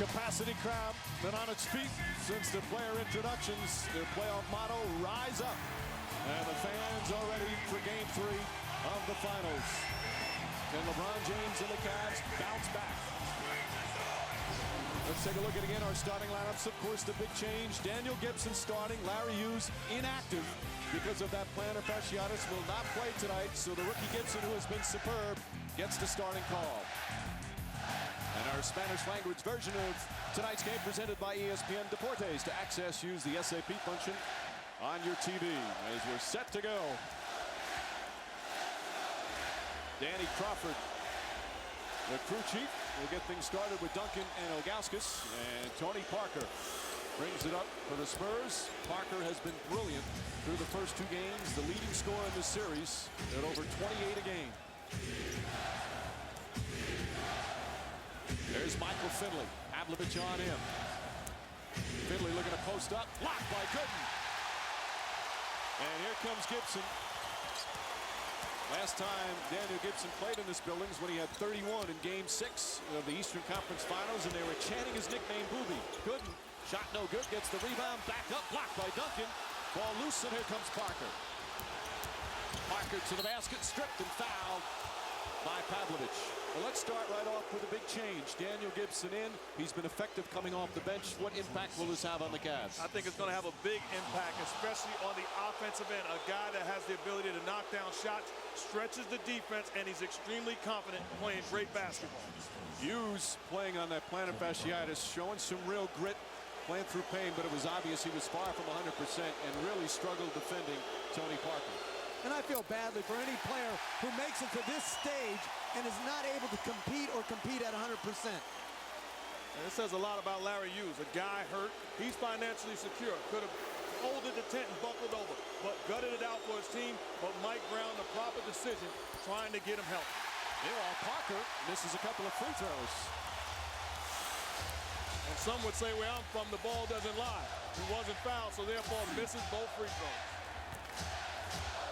capacity crowd been on its feet since their player introductions. Their playoff motto, rise up. And the fans are ready for game 3 of the finals. Can LeBron James and the Cavs bounce back? Let's take a look at again our starting lineups. Of course, the big change. Daniel Gibson starting. Larry Hughes inactive because of that plantar fasciitis, will not play tonight. So the rookie Gibson, who has been superb, gets the starting call. And our Spanish language version of tonight's game presented by ESPN Deportes. To access, use the SAP function on your TV as we're set to go. Danny Crawford, the crew chief, will get things started with Duncan and Ilgauskas. And Tony Parker brings it up for the Spurs. Parker has been brilliant through the first 2 games. The leading scorer in this series at over 28 a game. There's Michael Finley. Pavlovich on him. Finley looking to post up. Blocked by Gooden. And here comes Gibson. Last time Daniel Gibson played in this building is when he had 31 in Game 6 of the Eastern Conference Finals, and they were chanting his nickname, Booby. Gooden, shot no good, gets the rebound, back up, blocked by Duncan. Ball loose, and here comes Parker. Parker to the basket, stripped and fouled by Pavlovich. Well, let's start right off with a big change. Daniel Gibson in. He's been effective coming off the bench. What impact will this have on the Cavs? I think it's going to have a big impact, especially on the offensive end. A guy that has the ability to knock down shots, stretches the defense, and he's extremely confident playing great basketball. Hughes playing on that plantar fasciitis, showing some real grit, playing through pain, but it was obvious he was far from 100% and really struggled defending Tony Parker. And I feel badly for any player who makes it to this stage and is not able to compete at 100%. And it says a lot about Larry Hughes, a guy hurt. He's financially secure. Could have folded the tent and buckled over, but gutted it out for his team. But Mike Brown, the proper decision, trying to get him healthy. Meanwhile, Parker misses a couple of free throws. And some would say where I'm from, the ball doesn't lie. He wasn't fouled, so therefore misses both free throws.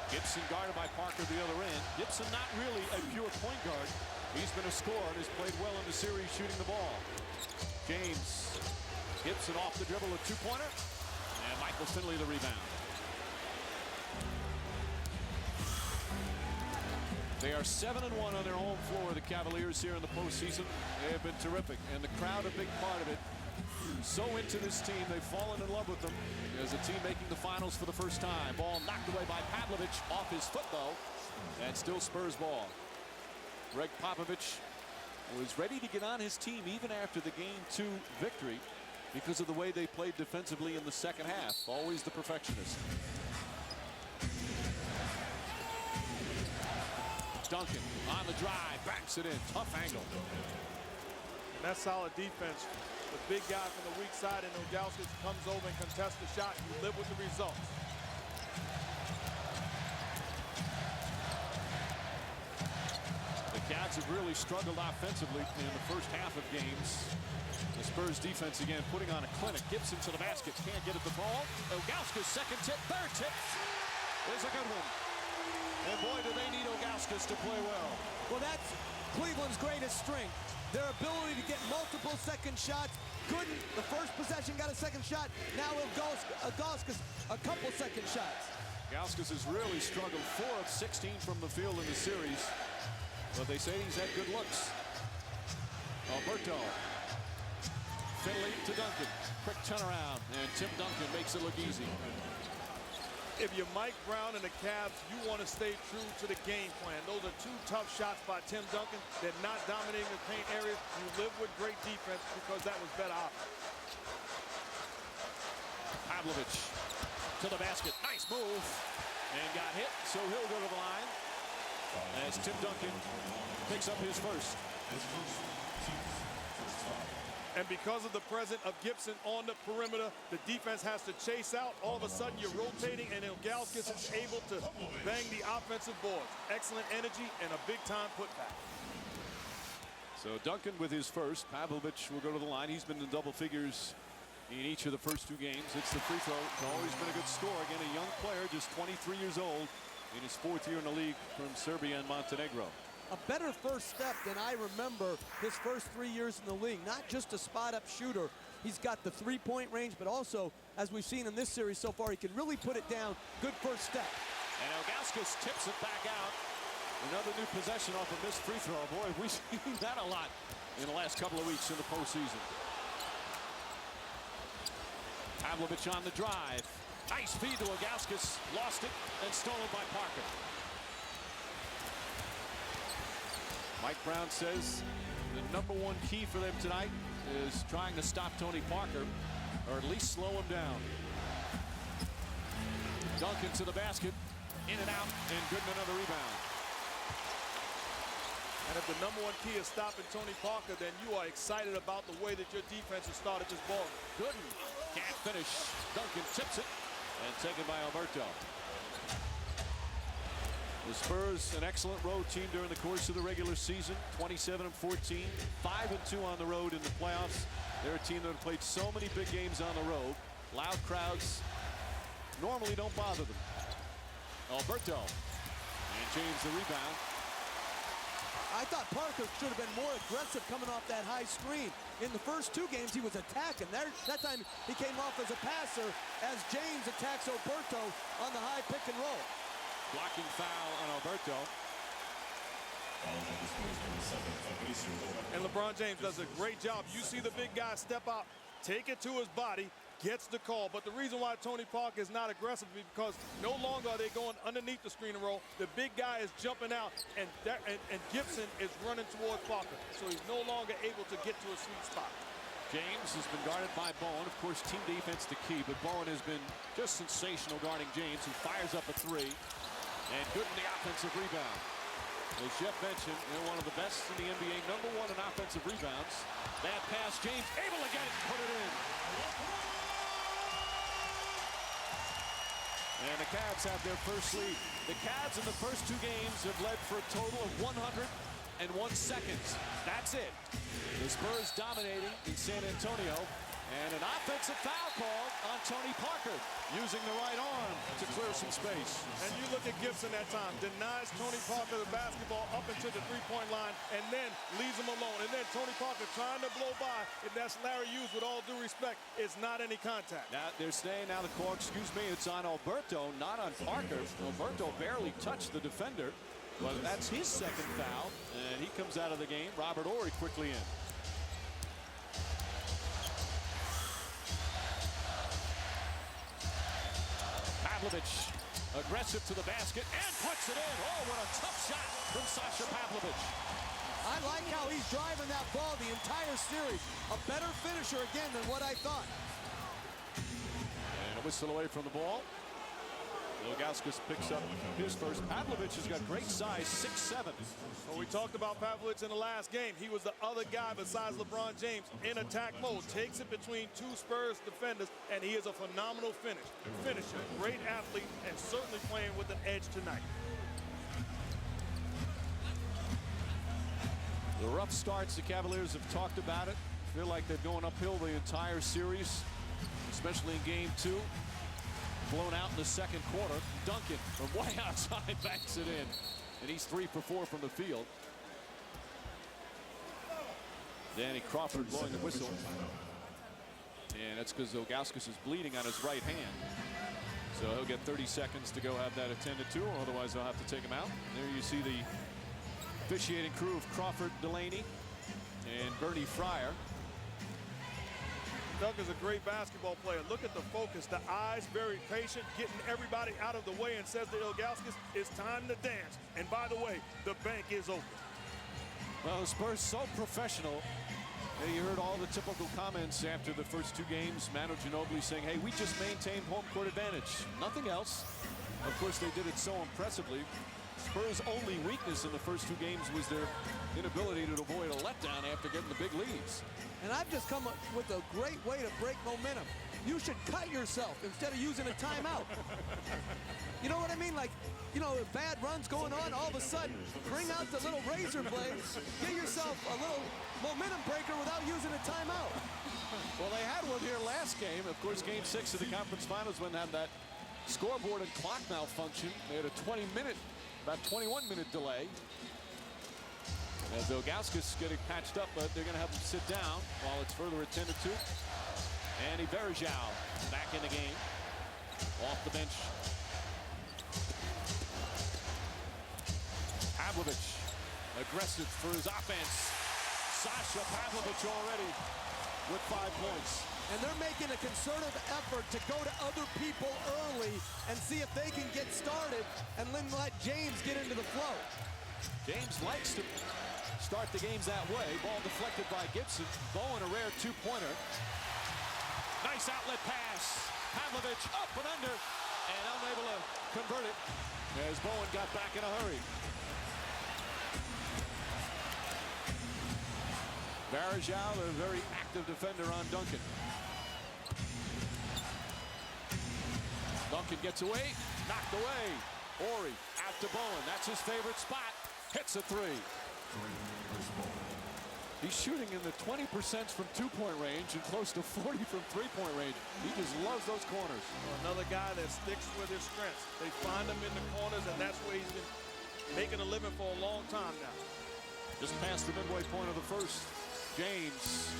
Gibson guarded by Parker the other end. Gibson not really a pure point guard. He's been a scorer and has played well in the series shooting the ball. James. Gibson off the dribble, a 2-pointer. And Michael Finley the rebound. They are 7-1 on their home floor, the Cavaliers, here in the postseason. They have been terrific, and the crowd a big part of it. So into this team, they've fallen in love with them as a team making the finals for the first time. Ball knocked away by Pavlovich off his foot, though. And still Spurs ball. Greg Popovich was ready to get on his team even after the Game 2 victory because of the way they played defensively in the second half. Always the perfectionist. Duncan on the drive, backs it in. Tough angle. And that's solid defense. The big guy from the weak side, and Ilgauskas comes over and contests the shot. You live with the results. The Cavs have really struggled offensively in the first half of games. The Spurs defense again putting on a clinic. Gibson to the basket, can't get at the ball. Ilgauskas second tip, third tip is a good one. And boy, do they need Ilgauskas to play well. Well, that's Cleveland's greatest strength. Their ability to get multiple second shots. Gooden, the first possession, got a second shot. Now Ilgauskas, a couple second shots. Ilgauskas has really struggled. 4 of 16 from the field in the series. But they say he's had good looks. Alberto. Finley to Duncan. Quick turnaround. And Tim Duncan makes it look easy. If you're Mike Brown and the Cavs, you want to stay true to the game plan. Those are 2 tough shots by Tim Duncan. They're not dominating the paint area. You live with great defense because that was better offense. Pavlovich to the basket. Nice move. And got hit, so he'll go to the line. As Tim Duncan picks up his first. And because of the presence of Gibson on the perimeter, the defense has to chase out. All of a sudden, you're rotating, and Ilgauskas is able to bang the offensive boards. Excellent energy and a big-time putback. So Duncan with his first. Pavlovich will go to the line. He's been in double figures in each of the first 2 games. It's the free throw. It's always been a good score. Again, a young player, just 23 years old, in his 4th year in the league from Serbia and Montenegro. a better first step than I remember his first 3 years in the league. Not just a spot-up shooter. He's got the three-point range, but also, as we've seen in this series so far, he can really put it down. Good first step. And Ilgauskas tips it back out. Another new possession off a missed free throw. Boy, we've seen that a lot in the last couple of weeks in the postseason. Pavlovich on the drive. Nice feed to Ilgauskas. Lost it and stolen by Parker. Mike Brown says the #1 key for them tonight is trying to stop Tony Parker, or at least slow him down. Duncan to the basket, in and out, and Gooden another rebound. And if the #1 key is stopping Tony Parker, then you are excited about the way that your defense has started this ball. Gooden can't finish. Duncan tips it, and taken by Alberto. The Spurs, an excellent road team during the course of the regular season. 27-14, 5-2 on the road in the playoffs. They're a team that have played so many big games on the road. Loud crowds normally don't bother them. Alberto, and James the rebound. I thought Parker should have been more aggressive coming off that high screen. In the first 2 games, he was attacking. That time, he came off as a passer as James attacks Alberto on the high pick and roll. Blocking foul on Alberto. And LeBron James does a great job. You see the big guy step out, take it to his body, gets the call. But the reason why Tony Parker is not aggressive is because no longer are they going underneath the screen and roll. The big guy is jumping out, and Gibson is running towards Parker. So he's no longer able to get to a sweet spot. James has been guarded by Bowen. Of course, team defense the key, but Bowen has been just sensational guarding James, who fires up a 3. And Gooden the offensive rebound. As Jeff mentioned, one of the best in the NBA, #1 in offensive rebounds. That pass, James able to get it and put it in. And the Cavs have their first lead. The Cavs in the first 2 games have led for a total of 101 seconds. That's it. The Spurs dominating in San Antonio. And an offensive foul call on Tony Parker, using the right arm to clear some space. And you look at Gibson that time, denies Tony Parker the basketball up into the three-point line, and then leaves him alone. And then Tony Parker trying to blow by, and that's Larry Hughes, with all due respect, it's not any contact. Now they're saying, now the call, excuse me, it's on Alberto, not on Parker. Alberto barely touched the defender, but that's his second foul, and he comes out of the game. Robert Horry quickly in. Pavlovich, aggressive to the basket, and puts it in. Oh, what a tough shot from Sasha Pavlovich. I like how he's driving that ball the entire series. A better finisher again than what I thought. And a whistle away from the ball. Ilgauskas picks up his first. Pavlovich has got great size, 6'7". Well, we talked about Pavlovich in the last game. He was the other guy besides LeBron James in attack mode. Takes it between 2 Spurs defenders, and he is a phenomenal finisher. Great athlete, and certainly playing with an edge tonight. The rough starts, the Cavaliers have talked about it. Feel like they're going uphill the entire series, especially in game 2. Blown out in the second quarter. Duncan from way outside banks it in. And he's 3 for 4 from the field. Danny Crawford blowing the whistle. And that's because Ilgauskas is bleeding on his right hand. So he'll get 30 seconds to go have that attended to, or otherwise they'll have to take him out. There you see the officiating crew of Crawford, Delaney, and Bernie Fryer. Duncan's a great basketball player. Look at the focus, the eyes, very patient, getting everybody out of the way, and says to Ilgauskas, it's time to dance. And by the way, the bank is open. Well, the Spurs so professional. Hey, you heard all the typical comments after the first 2 games. Manu Ginóbili saying, hey, we just maintained home court advantage. Nothing else. Of course, they did it so impressively. Spurs' only weakness in the first 2 games was their inability to avoid a letdown after getting the big leads. And I've just come up with a great way to break momentum. You should cut yourself instead of using a timeout. You know what I mean? Like, you know, if bad runs going on, all of a sudden, bring out the little razor blades, get yourself a little momentum breaker without using a timeout. Well, they had one here last game. Of course, game 6 of the conference finals when they had that scoreboard and clock malfunction. They had a 20-minute, about 21-minute delay. As Ilgauskas getting patched up, but they're going to have him sit down while it's further attended to. And Iberjau back in the game. Off the bench. Pavlovic, aggressive for his offense. Sasha Pavlovic already with 5 points. And they're making a concerted effort to go to other people early and see if they can get started and then let James get into the flow. James likes to start the games that way. Ball deflected by Gibson. Bowen, a rare 2-pointer. Nice outlet pass. Pavlovic up and under and unable to convert it as Bowen got back in a hurry. Iberjau, a very active defender on Duncan. Duncan gets away, knocked away. Ori out to Bowen. That's his favorite spot. Hits a 3. He's shooting in the 20% from 2-point range and close to 40 from 3-point range. He just loves those corners. Another guy that sticks with his strengths. They find him in the corners, and that's where he's been making a living for a long time now. Just past the midway point of the first. James.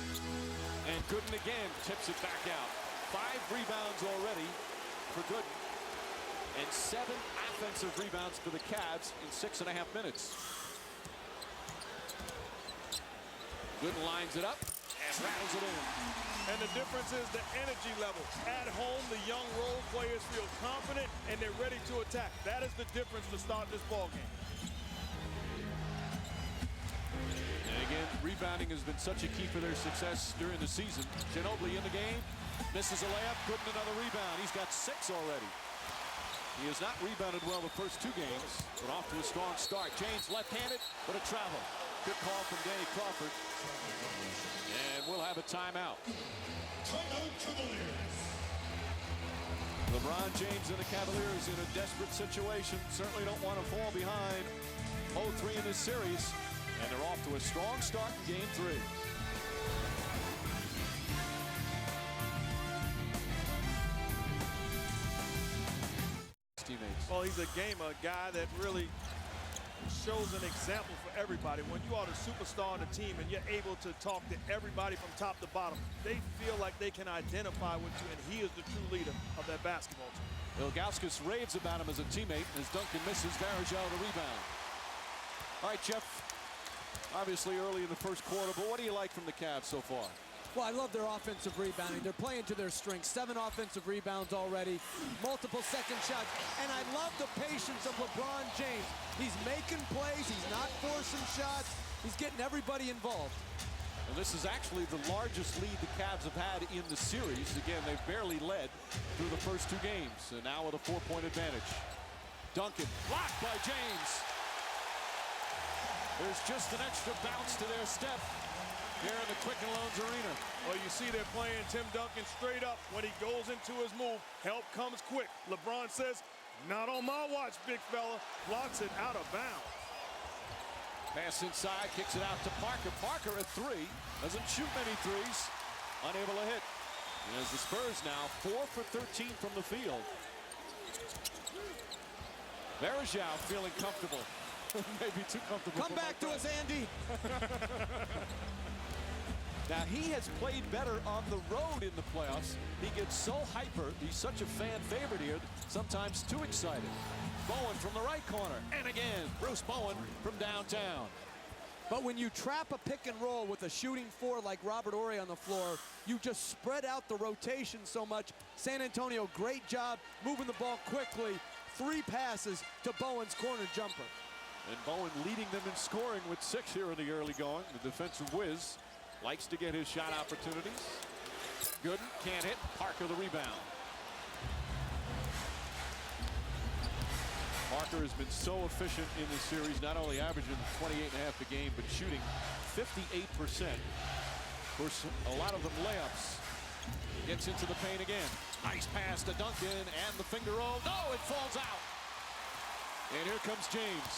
And Gooden again tips it back out. 5 rebounds already for Gooden. And 7 offensive rebounds for the Cavs in 6.5 minutes. Gooden lines it up and rattles it in. And the difference is the energy level. At home, the young role players feel confident and they're ready to attack. That is the difference to start this ball game. And again, rebounding has been such a key for their success during the season. Ginobili in the game, misses a layup, Gooden another rebound. He's got 6 already. He has not rebounded well the first 2 games, but off to a strong start. James left-handed, but a travel. Good call from Danny Crawford. And we'll have a timeout. LeBron James and the Cavaliers in a desperate situation. Certainly don't want to fall behind 0-3 in this series. And they're off to a strong start in Game 3. Teammates. Well, he's a gamer, a guy that really shows an example for everybody. When you are the superstar on the team and you're able to talk to everybody from top to bottom, they feel like they can identify with you, and he is the true leader of that basketball team. Ilgauskas raves about him as a teammate as Duncan misses. Iberjau the rebound. All right, Jeff. Obviously early in the first quarter, but what do you like from the Cavs so far? Well, I love their offensive rebounding. They're playing to their strengths. 7 offensive rebounds already, multiple second shots. And I love the patience of LeBron James. He's making plays. He's not forcing shots. He's getting everybody involved. And this is actually the largest lead the Cavs have had in the series. Again, they've barely led through the first 2 games. And now with a 4-point advantage. Duncan blocked by James. There's just an extra bounce to their step here in the Quicken Loans Arena. Well, you see they're playing Tim Duncan straight up. When he goes into his move, help comes quick. LeBron says, not on my watch, big fella. Blocks it out of bounds. Pass inside, kicks it out to Parker. Parker at 3, doesn't shoot many threes, unable to hit. And as the Spurs now 4 for 13 from the field. Iberjau feeling comfortable. Maybe too comfortable. Come back to us, Andy. Now, he has played better on the road in the playoffs. He gets so hyper. He's such a fan favorite here, sometimes too excited. Bowen from the right corner. And again, Bruce Bowen from downtown. But when you trap a pick and roll with a shooting 4 like Robert Horry on the floor, you just spread out the rotation so much. San Antonio, great job moving the ball quickly. 3 passes to Bowen's corner jumper. And Bowen leading them in scoring with 6 here in the early going. The defensive whiz likes to get his shot opportunities. Gooden can't hit. Parker the rebound. Parker has been so efficient in this series, not only averaging 28.5 a game, but shooting 58%. Of course, a lot of them layups. Gets into the paint again. Nice pass to Duncan and the finger roll. No, it falls out. And here comes James.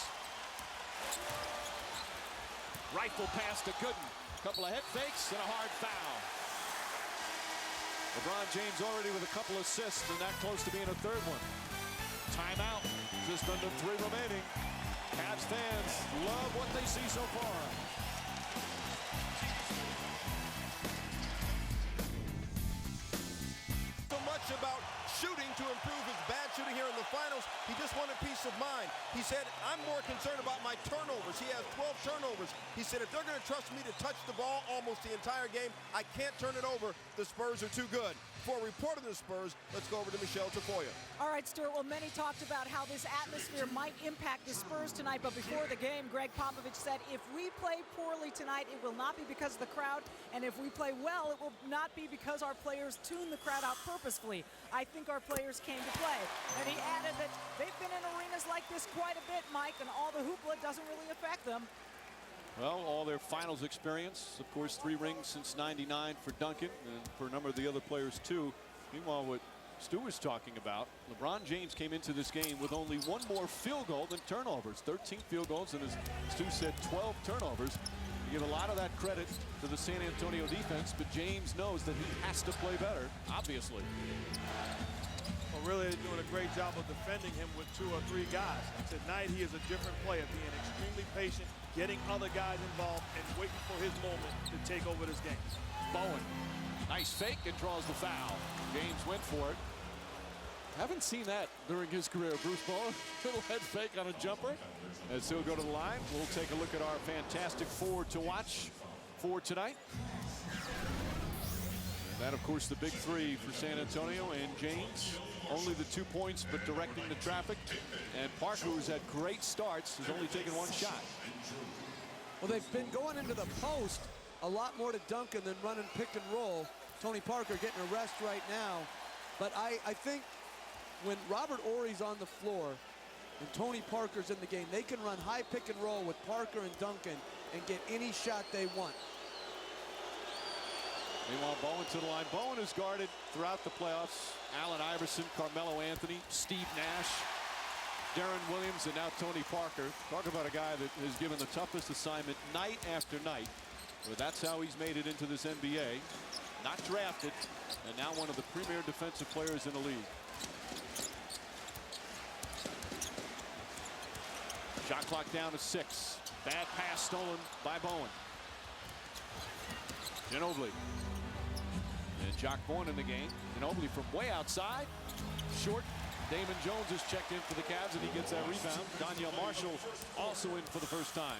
Rifle pass to Gooden. Couple of head fakes and a hard foul. LeBron James already with a couple assists and that close to being a 3rd one. Timeout. Just under 3 remaining. Cavs fans love what they see so far. So much about shooting to improve his bad shooting here in the finals. He just wanted peace of mind. He said, I'm more concerned about my turnovers. He has 12 turnovers. He said, if they're going to trust me to touch the ball almost the entire game, I can't turn it over. The Spurs are too good. For a report on the Spurs, let's go over to Michelle Tafoya. All right, Stuart. Well, many talked about how this atmosphere might impact the Spurs tonight, but before the game, Greg Popovich said, if we play poorly tonight, it will not be because of the crowd, and if we play well, it will not be because our players tune the crowd out purposefully. I think our players came to play. And he added that they've been in arenas like this quite a bit, Mike, and all the hoopla doesn't really affect them. Well, all their finals experience, of course, 3 rings since '99 for Duncan and for a number of the other players too. Meanwhile, what Stu was talking about, LeBron James came into this game with only 1 more field goal than turnovers. 13 field goals, and as Stu said, 12 turnovers. You give a lot of that credit to the San Antonio defense, but James knows that he has to play better, obviously. Well, really, they're doing a great job of defending him with 2 or 3 guys. Tonight, he is a different player, being extremely patient, getting other guys involved, and waiting for his moment to take over this game. Bowen, nice fake, and draws the foul. James went for it. Haven't seen that during his career. Bruce Bowen, little head fake on a jumper. As he'll go to the line, we'll take a look at our fantastic 4 to watch for tonight. And that, of course, the big 3 for San Antonio, and James. Only the 2 points, but directing the traffic. And Parker, who's had great starts, has only taken 1 shot. Well, they've been going into the post a lot more to Duncan than running pick and roll. Tony Parker getting a rest right now. But I think when Robert Horry's on the floor and Tony Parker's in the game, they can run high pick and roll with Parker and Duncan and get any shot they want. Meanwhile, Bowen to the line. Bowen is guarded throughout the playoffs. Allen Iverson, Carmelo Anthony, Steve Nash, Darren Williams, and now Tony Parker. Talk about a guy that has given the toughest assignment night after night. But that's how he's made it into this NBA. Not drafted, and now one of the premier defensive players in the league. Shot clock down to 6. Bad pass stolen by Bowen. Ginobili. And Jock Bowen in the game. Ginobili from way outside. Short. Damon Jones is checked in for the Cavs, and he gets that rebound. Donyell Marshall also in for the first time.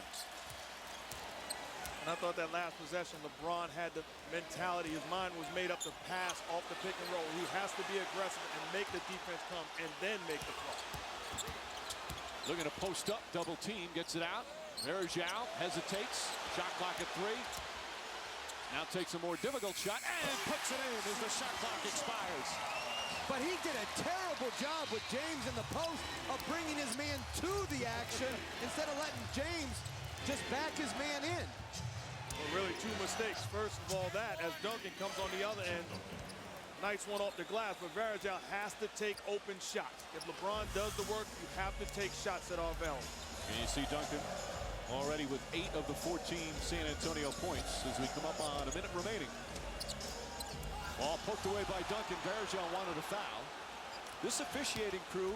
And I thought that last possession, LeBron had the mentality. His mind was made up to pass off the pick and roll. He has to be aggressive and make the defense come and then make the play. Looking to post up, double team, gets it out. Verjao hesitates. Shot clock at 3. Now takes a more difficult shot and puts it in as the shot clock expires. But he did a terrible job with James in the post of bringing his man to the action instead of letting James just back his man in. Well, really 2 mistakes. First of all, that as Duncan comes on the other end. Nice one off the glass, but Verjao has to take open shots. If LeBron does the work, you have to take shots that are available. And you see Duncan already with 8 of the 14 San Antonio points as we come up on a minute remaining. Ball poked away by Duncan. Verjao wanted a foul. This officiating crew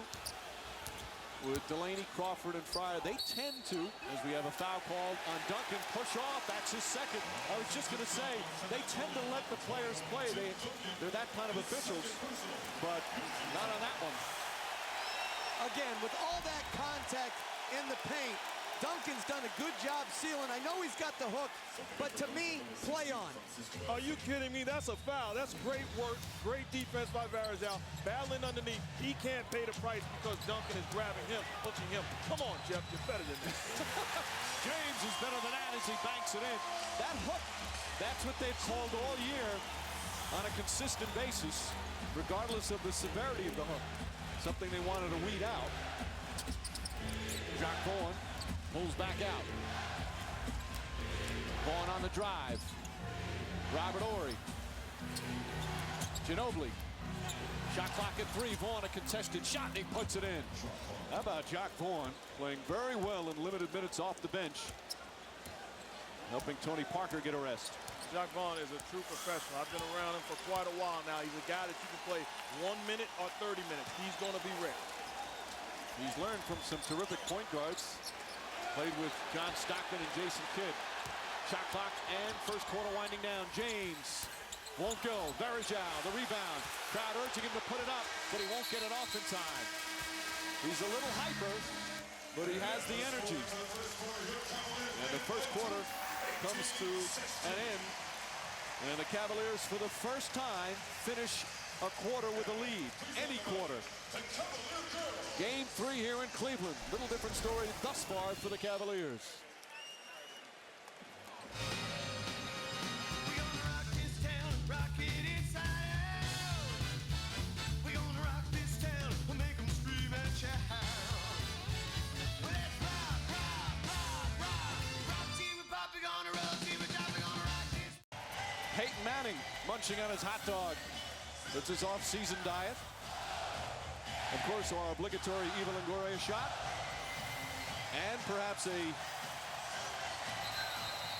with Delaney, Crawford, and Fryer, they tend to, as we have a foul called on Duncan, push off. That's his second. I was just going to say, they tend to let the players play. They're that kind of officials, but not on that one. Again, with all that contact in the paint, Duncan's done a good job sealing. I know he's got the hook, but to me, play on. Are you kidding me? That's a foul. That's great work. Great defense by Verjao. Battling underneath. He can't pay the price because Duncan is grabbing him, hooking him. Come on, Jeff. You're better than this. James is better than that as he banks it in. That hook, that's what they've called all year on a consistent basis, regardless of the severity of the hook. Something they wanted to weed out. Jock Bowen pulls back out. Bowen on the drive. Robert Horry. Ginobili. Shot clock at 3. Vaughn a contested shot, and he puts it in. How about Jock Vaughn playing very well in limited minutes off the bench, helping Tony Parker get a rest. Jock Vaughn is a true professional. I've been around him for quite a while now. He's a guy that you can play 1 minute or 30 minutes. He's going to be ready. He's learned from some terrific point guards. Played with John Stockton and Jason Kidd. Shot clock and first quarter winding down. James won't go. Varejao, the rebound. Crowd urging him to put it up, but he won't get it off in time. He's a little hyper, but he has the energy. And the first quarter comes to an end. And the Cavaliers, for the first time, finish a quarter with a lead. Any quarter. Game 3 here in Cleveland. Little different story thus far for the Cavaliers. Peyton Manning munching on his hot dog. That's his off-season diet. Of course, our obligatory Eva Longoria shot. And perhaps a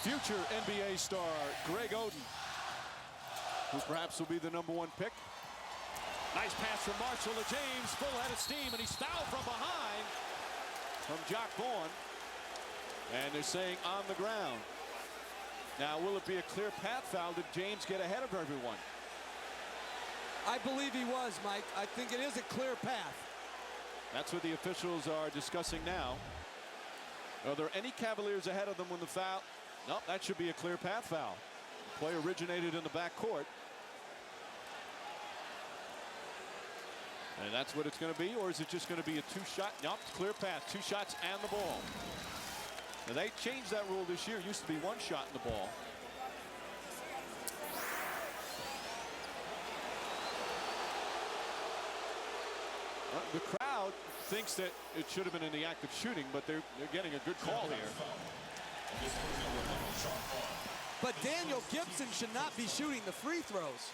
future NBA star, Greg Oden, who perhaps will be the #1 pick. Nice pass from Marshall to James, full head of steam, and he's fouled from behind from Jock Vaughn. And they're saying on the ground. Now, will it be a clear path foul? Did James get ahead of everyone? I believe he was, Mike. I think it is a clear path. That's what the officials are discussing now. Are there any Cavaliers ahead of them when the foul? Nope, that should be a clear path foul. The play originated in the backcourt. And that's what it's going to be, or is it just going to be a two-shot? Nope, clear path, 2 shots and the ball. Now, they changed that rule this year. It used to be 1 shot in the ball. The crowd thinks that it should have been in the act of shooting, but they're getting a good call here. But Daniel Gibson should not be shooting the free throws.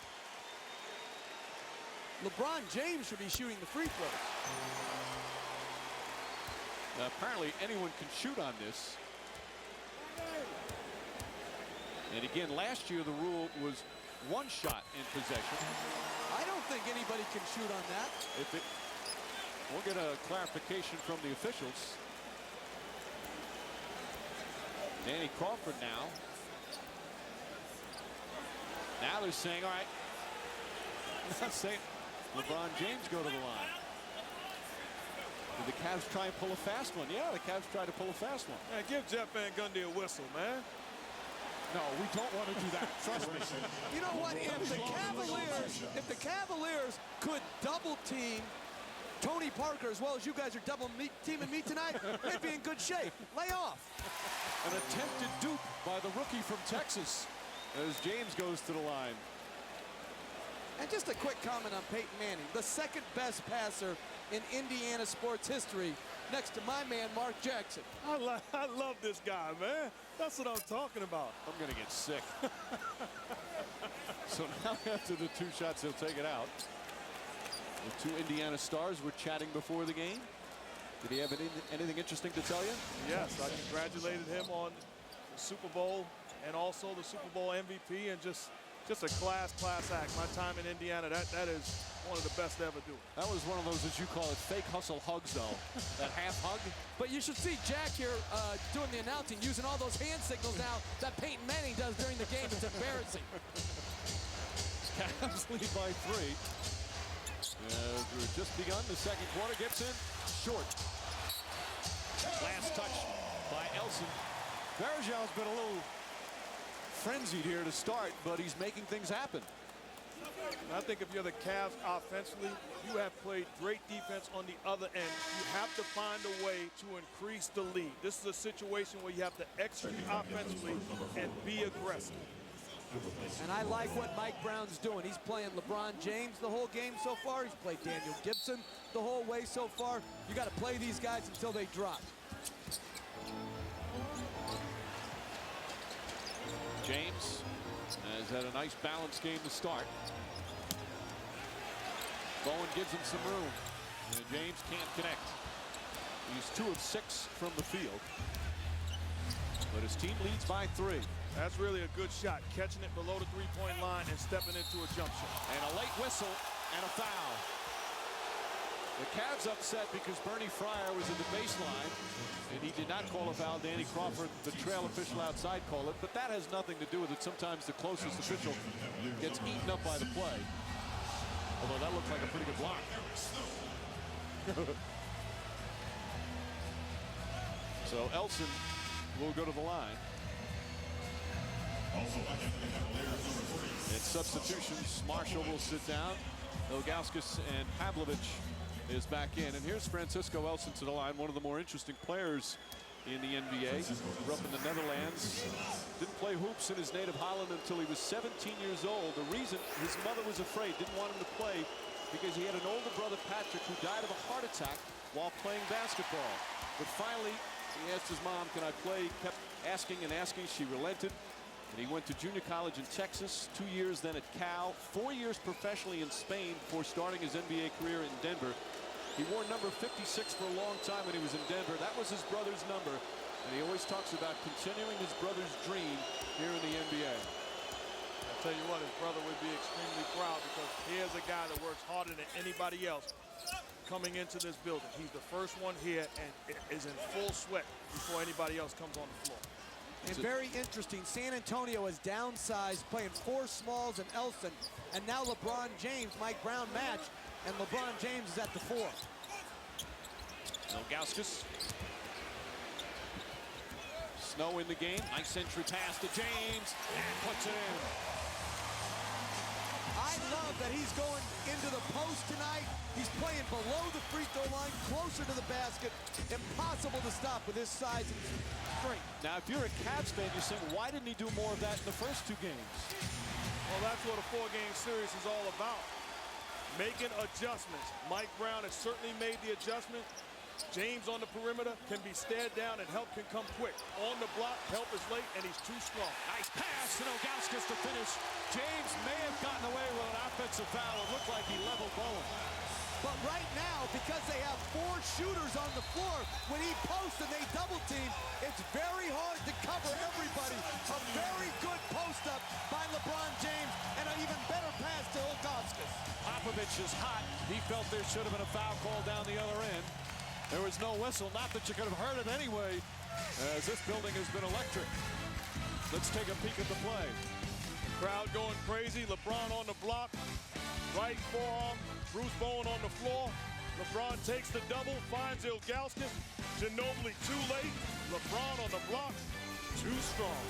LeBron James should be shooting the free throws. Now, apparently anyone can shoot on this. And again, last year the rule was 1 shot in possession. I don't think anybody can shoot on that. We'll get a clarification from the officials. Danny Crawford now. Now they're saying, all right. Now saying LeBron James go to the line. Did the Cavs try and pull a fast one? Yeah, the Cavs tried to pull a fast one. Man, give Jeff Van Gundy a whistle, man. No, we don't want to do that. Trust me. You know what? If the Cavaliers could double team Tony Parker as well as you guys are double teaming me tonight, they'd be in good shape. Lay off. An attempted dupe by the rookie from Texas as James goes to the line. And just a quick comment on Peyton Manning, the 2nd best passer in Indiana sports history, next to my man, Mark Jackson. I love this guy, man. That's what I'm talking about. I'm going to get sick. So now after the 2 shots, he'll take it out. The 2 Indiana stars were chatting before the game. Did he have anything interesting to tell you? Yes, I congratulated him on the Super Bowl and also the Super Bowl MVP, and just a class act. My time in Indiana, that is one of the best to ever do. That was one of those, as you call it, fake hustle hugs, though. That half hug. But you should see Jack here doing the announcing, using all those hand signals now that Peyton Manning does during the game. It's embarrassing. Cavs lead by 3. We've just begun the 2nd quarter. Gibson, short. Last touch by Elson. Varejau's been a little frenzied here to start, but he's making things happen. I think if you're the Cavs offensively, you have played great defense on the other end. You have to find a way to increase the lead. This is a situation where you have to execute offensively and be aggressive. And I like what Mike Brown's doing. He's playing LeBron James the whole game so far. He's played Daniel Gibson the whole way so far. You got to play these guys until they drop. James has had a nice balanced game to start. Bowen gives him some room. And James can't connect. He's 2 of 6 from the field. But his team leads by 3. That's really a good shot, catching it below the 3-point line and stepping into a jump shot. And a late whistle and a foul. The Cavs upset because Bernie Fryer was at the baseline, and he did not call a foul. Danny Crawford, the trail official outside, called it, but that has nothing to do with it. Sometimes the closest official gets eaten up by the play. Although that looked like a pretty good block. So Elson will go to the line. In substitutions, Marshall will sit down. Ilgauskas and Pavlovic is back in. And here's Francisco Elson to the line, one of the more interesting players in the NBA. Grew up in the Netherlands. Didn't play hoops in his native Holland until he was 17 years old. The reason, his mother was afraid, didn't want him to play, because he had an older brother, Patrick, who died of a heart attack while playing basketball. But finally, he asked his mom, can I play? Kept asking and asking. She relented. And he went to junior college in Texas, 2 years then at Cal, 4 years professionally in Spain before starting his NBA career in Denver. He wore number 56 for a long time when he was in Denver. That was his brother's number. And he always talks about continuing his brother's dream here in the NBA. I'll tell you what, his brother would be extremely proud, because here's a guy that works harder than anybody else coming into this building. He's the first one here and is in full sweat before anybody else comes on the floor. And very interesting, San Antonio has downsized, playing 4 smalls and Elson, and now LeBron James, Mike Brown match, and LeBron James is at the 4. Ilgauskas. Snow in the game. Nice entry pass to James, and puts it in. I love that he's going into the post tonight. He's playing below the free throw line, closer to the basket. Impossible to stop with his size and strength. Now, if you're a Cavs fan, you're saying, why didn't he do more of that in the first 2 games? Well, that's what a 4-game series is all about. Making adjustments. Mike Brown has certainly made the adjustment. James on the perimeter can be stared down, and help can come quick. On the block, help is late, and he's too strong. Nice pass, and Ilgauskas to finish. James may have gotten away with an offensive foul. It looked like he leveled Bowen. But right now, because they have 4 shooters on the floor, when he posts and they double team, it's very hard to cover everybody. A very good post up by LeBron James, and an even better pass to Ilgauskas. Popovich is hot. He felt there should have been a foul call down the other end. There was no whistle, not that you could have heard it anyway, as this building has been electric. Let's take a peek at the play. Crowd going crazy. LeBron on the block. Right forearm. Bruce Bowen on the floor. LeBron takes the double, finds Ilgauskas. Ginobili too late. LeBron on the block. Too strong.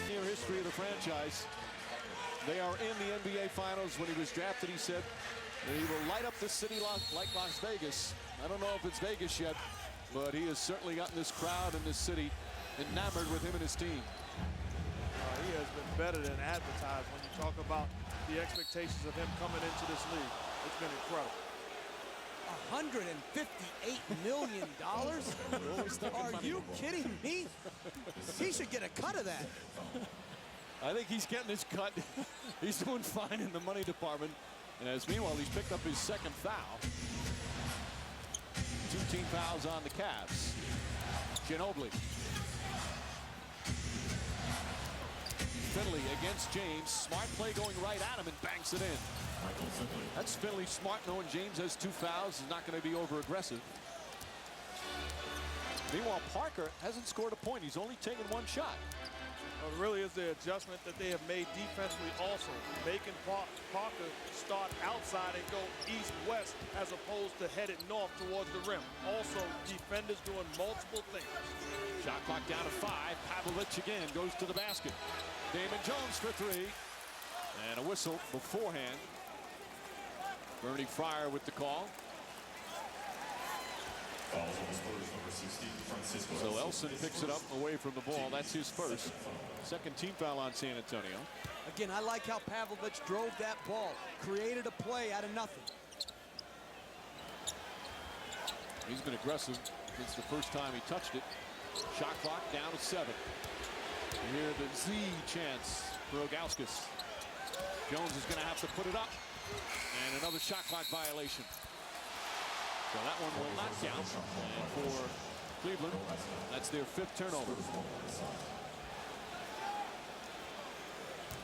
Near history of the franchise. They are in the NBA Finals. When he was drafted, he said that he will light up the city like Las Vegas. I don't know if it's Vegas yet, but he has certainly gotten this crowd in this city enamored with him and his team. He has been better than advertised when you talk about the expectations of him coming into this league. It's been incredible. $158 million? Are you kidding me? He should get a cut of that. I think he's getting his cut. He's doing fine in the money department. And as meanwhile, he's picked up his 2nd foul. 2 team fouls on the Cavs. Ginobili. Finley against James. Smart play going right at him and banks it in. That's Finley smart, knowing James has 2 fouls. He's not going to be over-aggressive. Meanwhile, Parker hasn't scored a point. He's only taken 1 shot. Well, it really is the adjustment that they have made defensively also. Making Parker start outside and go east-west as opposed to headed north towards the rim. Also, defenders doing multiple things. Shot clock down to 5. Pavlovic again goes to the basket. Damon Jones for 3. And a whistle beforehand. Bernie Fryer with the call. So Elson picks it up away from the ball. That's his first. 2nd team foul on San Antonio. Again, I like how Pavlovic drove that ball, created a play out of nothing. He's been aggressive since the first time he touched it. Shot clock down to 7. You hear the Z chants for Ilgauskas. Jones is going to have to put it up. And another shot clock violation. So that one will not count. And for Cleveland, that's their 5th turnover.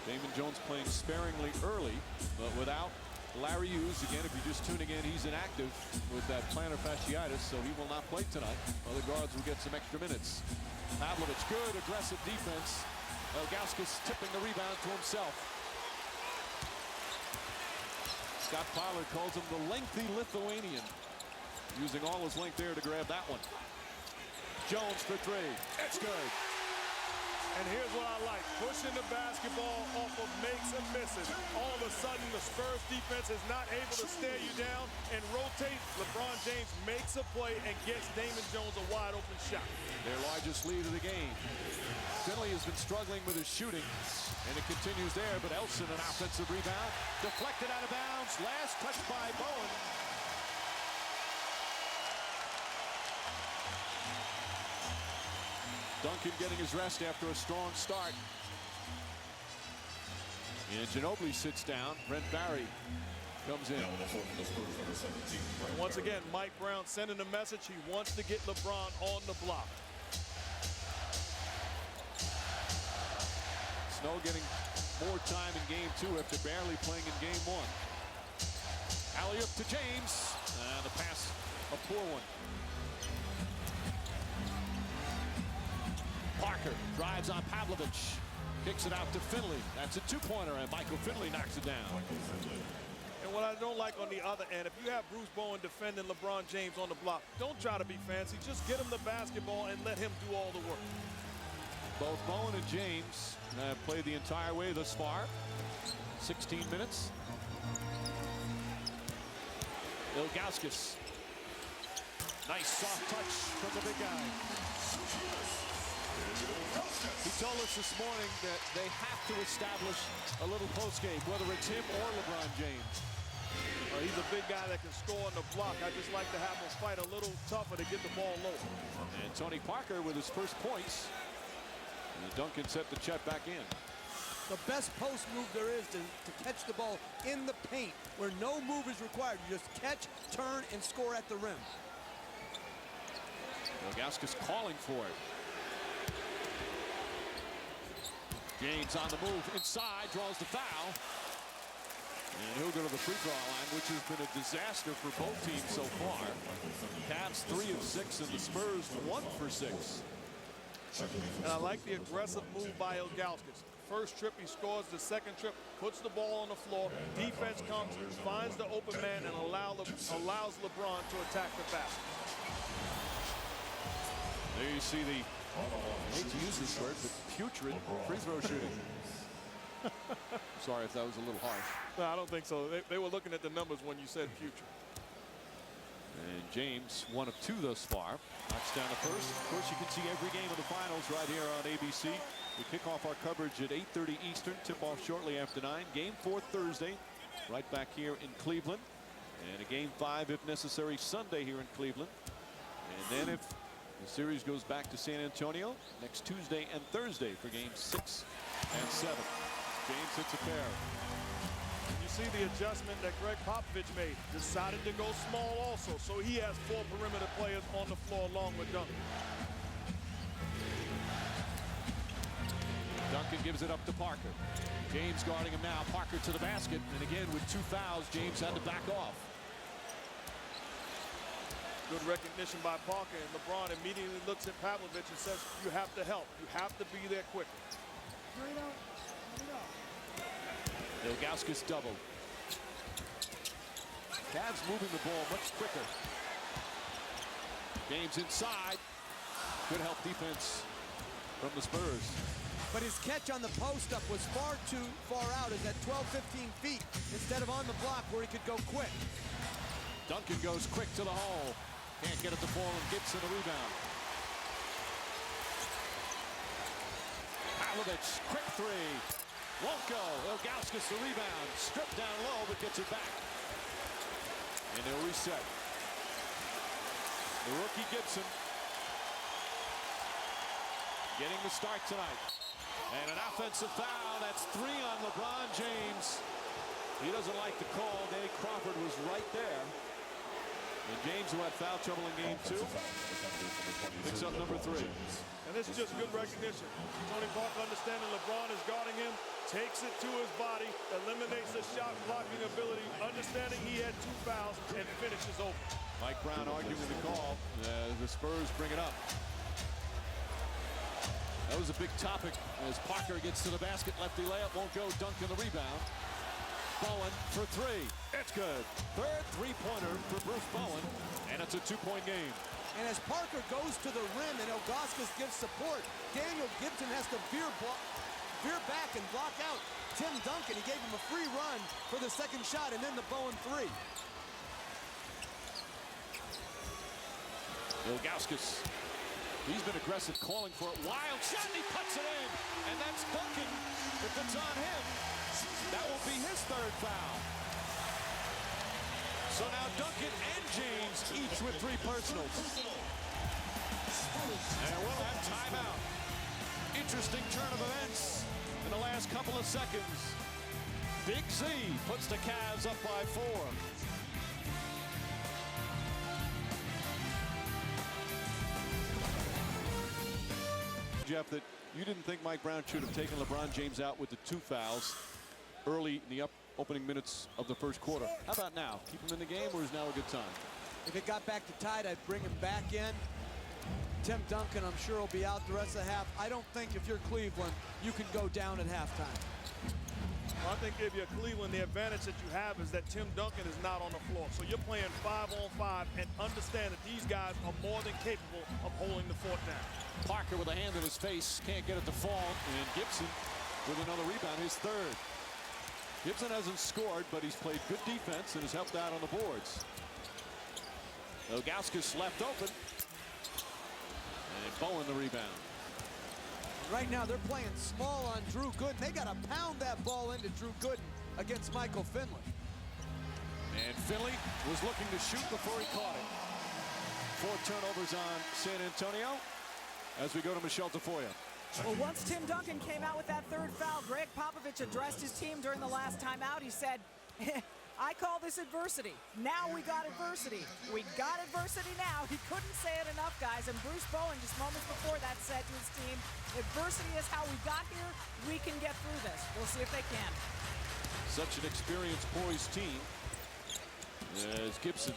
Damon Jones playing sparingly early, but without Larry Hughes, again, if you're just tuning in, he's inactive with that plantar fasciitis, so he will not play tonight. Other guards will get some extra minutes. Pavlovich, good aggressive defense. Ilgauskas tipping the rebound to himself. Scott Pollard calls him the lengthy Lithuanian, using all his length there to grab that one. Jones for three. It's good. And here's what I like. Pushing the basketball off of makes and misses. All of a sudden, the Spurs defense is not able to stare you down and rotate. LeBron James makes a play and gets Damon Jones a wide open shot. Their largest lead of the game. Finley has been struggling with his shooting, and it continues there, but Elson, an offensive rebound. Deflected out of bounds. Last touch by Bowen. Duncan getting his rest after a strong start. And Ginobili sits down. Brent Barry comes in. Once again, Mike Brown sending a message. He wants to get LeBron on the block. Snow getting more time in game 2 after barely playing in game 1. Alley-oop to James. And the pass, a poor one. Parker drives on Pavlovich. Kicks it out to Finley. That's a two-pointer, and Michael Finley knocks it down. And what I don't like on the other end, if you have Bruce Bowen defending LeBron James on the block, don't try to be fancy. Just get him the basketball and let him do all the work. Both Bowen and James have played the entire way thus far. 16 minutes. Ilgauskas. Nice soft touch from the big guy. He told us this morning that they have to establish a little post game, whether it's him or LeBron James. He's a big guy that can score on the block. I just like to have him fight a little tougher to get the ball low. And Tony Parker with his first points. And Duncan set the check back in. The best post move there is to catch the ball in the paint where no move is required. You just catch, turn, and score at the rim. Ilgauskas calling for it. James on the move inside, draws the foul. And he'll go to the free throw line, which has been a disaster for both teams so far. Cavs 3 of 6 and the Spurs 1 for 6. And I like the aggressive move by Ilgauskas. First trip, he scores. The second trip, puts the ball on the floor. Defense comes, finds the open man, and allows LeBron to attack the basket. There you see the, I hate to use this word, but putrid free throw shooting. Sorry if that was a little harsh. No, I don't think so. They were looking at the numbers when you said putrid. And James, 1 of 2 thus far. Knocks down the first. Of course, you can see every game of the finals right here on ABC. We kick off our coverage at 8:30 Eastern. Tip off shortly after 9. Game 4 Thursday, right back here in Cleveland. And a game 5, if necessary, Sunday here in Cleveland. And then if the series goes back to San Antonio next Tuesday and Thursday for games 6 and 7. James hits a pair. You see the adjustment that Greg Popovich made. Decided to go small also, so he has 4 perimeter players on the floor along with Duncan. Duncan gives it up to Parker. James guarding him now. Parker to the basket, and again with 2 fouls, James had to back off. Good recognition by Parker, and LeBron immediately looks at Pavlovich and says, you have to help. You have to be there quicker. Ilgauskas double. Cavs moving the ball much quicker. James inside. Good help defense from the Spurs. But his catch on the post-up was far too far out. It's at 12, 15 feet instead of on the block where he could go quick. Duncan goes quick to the hole. Can't get it to fall, and Gibson a rebound. Pavlovich, quick three. Won't go. Ilgauskas the rebound. Stripped down low, but gets it back. And they'll reset. The rookie Gibson getting the start tonight. And an offensive foul. That's 3 on LeBron James. He doesn't like the call. Danny Crawford was right there. And James, who had foul trouble in game 2, picks up number 3. And this is just good recognition. Tony Parker understanding LeBron is guarding him. takes it to his body, eliminates the shot blocking ability, understanding he had 2 fouls, and finishes over. Mike Brown arguing the call. The Spurs bring it up. That was a big topic as Parker gets to the basket. Lefty layup won't go. Duncan the rebound. Bowen for 3. It's good. Third three-pointer for Bruce Bowen, and it's a 2-point game. And as Parker goes to the rim and Ilgauskas gives support, Daniel Gibson has to veer back and block out Tim Duncan. He gave him a free run for the second shot and then the Bowen 3. Ilgauskas, he's been aggressive, calling for a wild shot, and he puts it in. And that's Duncan. If it's on him, that will be his 3rd foul. So now Duncan and James each with 3 personals. And we'll have timeout. Interesting turn of events in the last couple of seconds. Big Z puts the Cavs up by 4. Jeff, that you didn't think Mike Brown should have taken LeBron James out with the 2 fouls early in the opening minutes of the first quarter. How about now? Keep him in the game, or is now a good time? If it got back to tied, I'd bring him back in. Tim Duncan, I'm sure, will be out the rest of the half. I don't think if you're Cleveland, you can go down at halftime. Well, I think if you're Cleveland, the advantage that you have is that Tim Duncan is not on the floor. So you're playing 5-on-5 and understand that these guys are more than capable of holding the fort down. Parker with a hand in his face, can't get it to fall, and Gibson with another rebound, his 3rd. Gibson hasn't scored, but he's played good defense and has helped out on the boards. Ilgauskas left open, and Bowen the rebound. Right now, they're playing small on Drew Gooden. They got to pound that ball into Drew Gooden against Michael Finley. And Finley was looking to shoot before he caught it. 4 turnovers on San Antonio as we go to Michelle Tafoya. Well, once Tim Duncan came out with that 3rd foul, Greg Popovich addressed his team during the last timeout. He said, I call this adversity. Now we got adversity. We got adversity now. He couldn't say it enough, guys. And Bruce Bowen, just moments before that, said to his team, adversity is how we got here. We can get through this. We'll see if they can. Such an experienced, poised team. As Gibson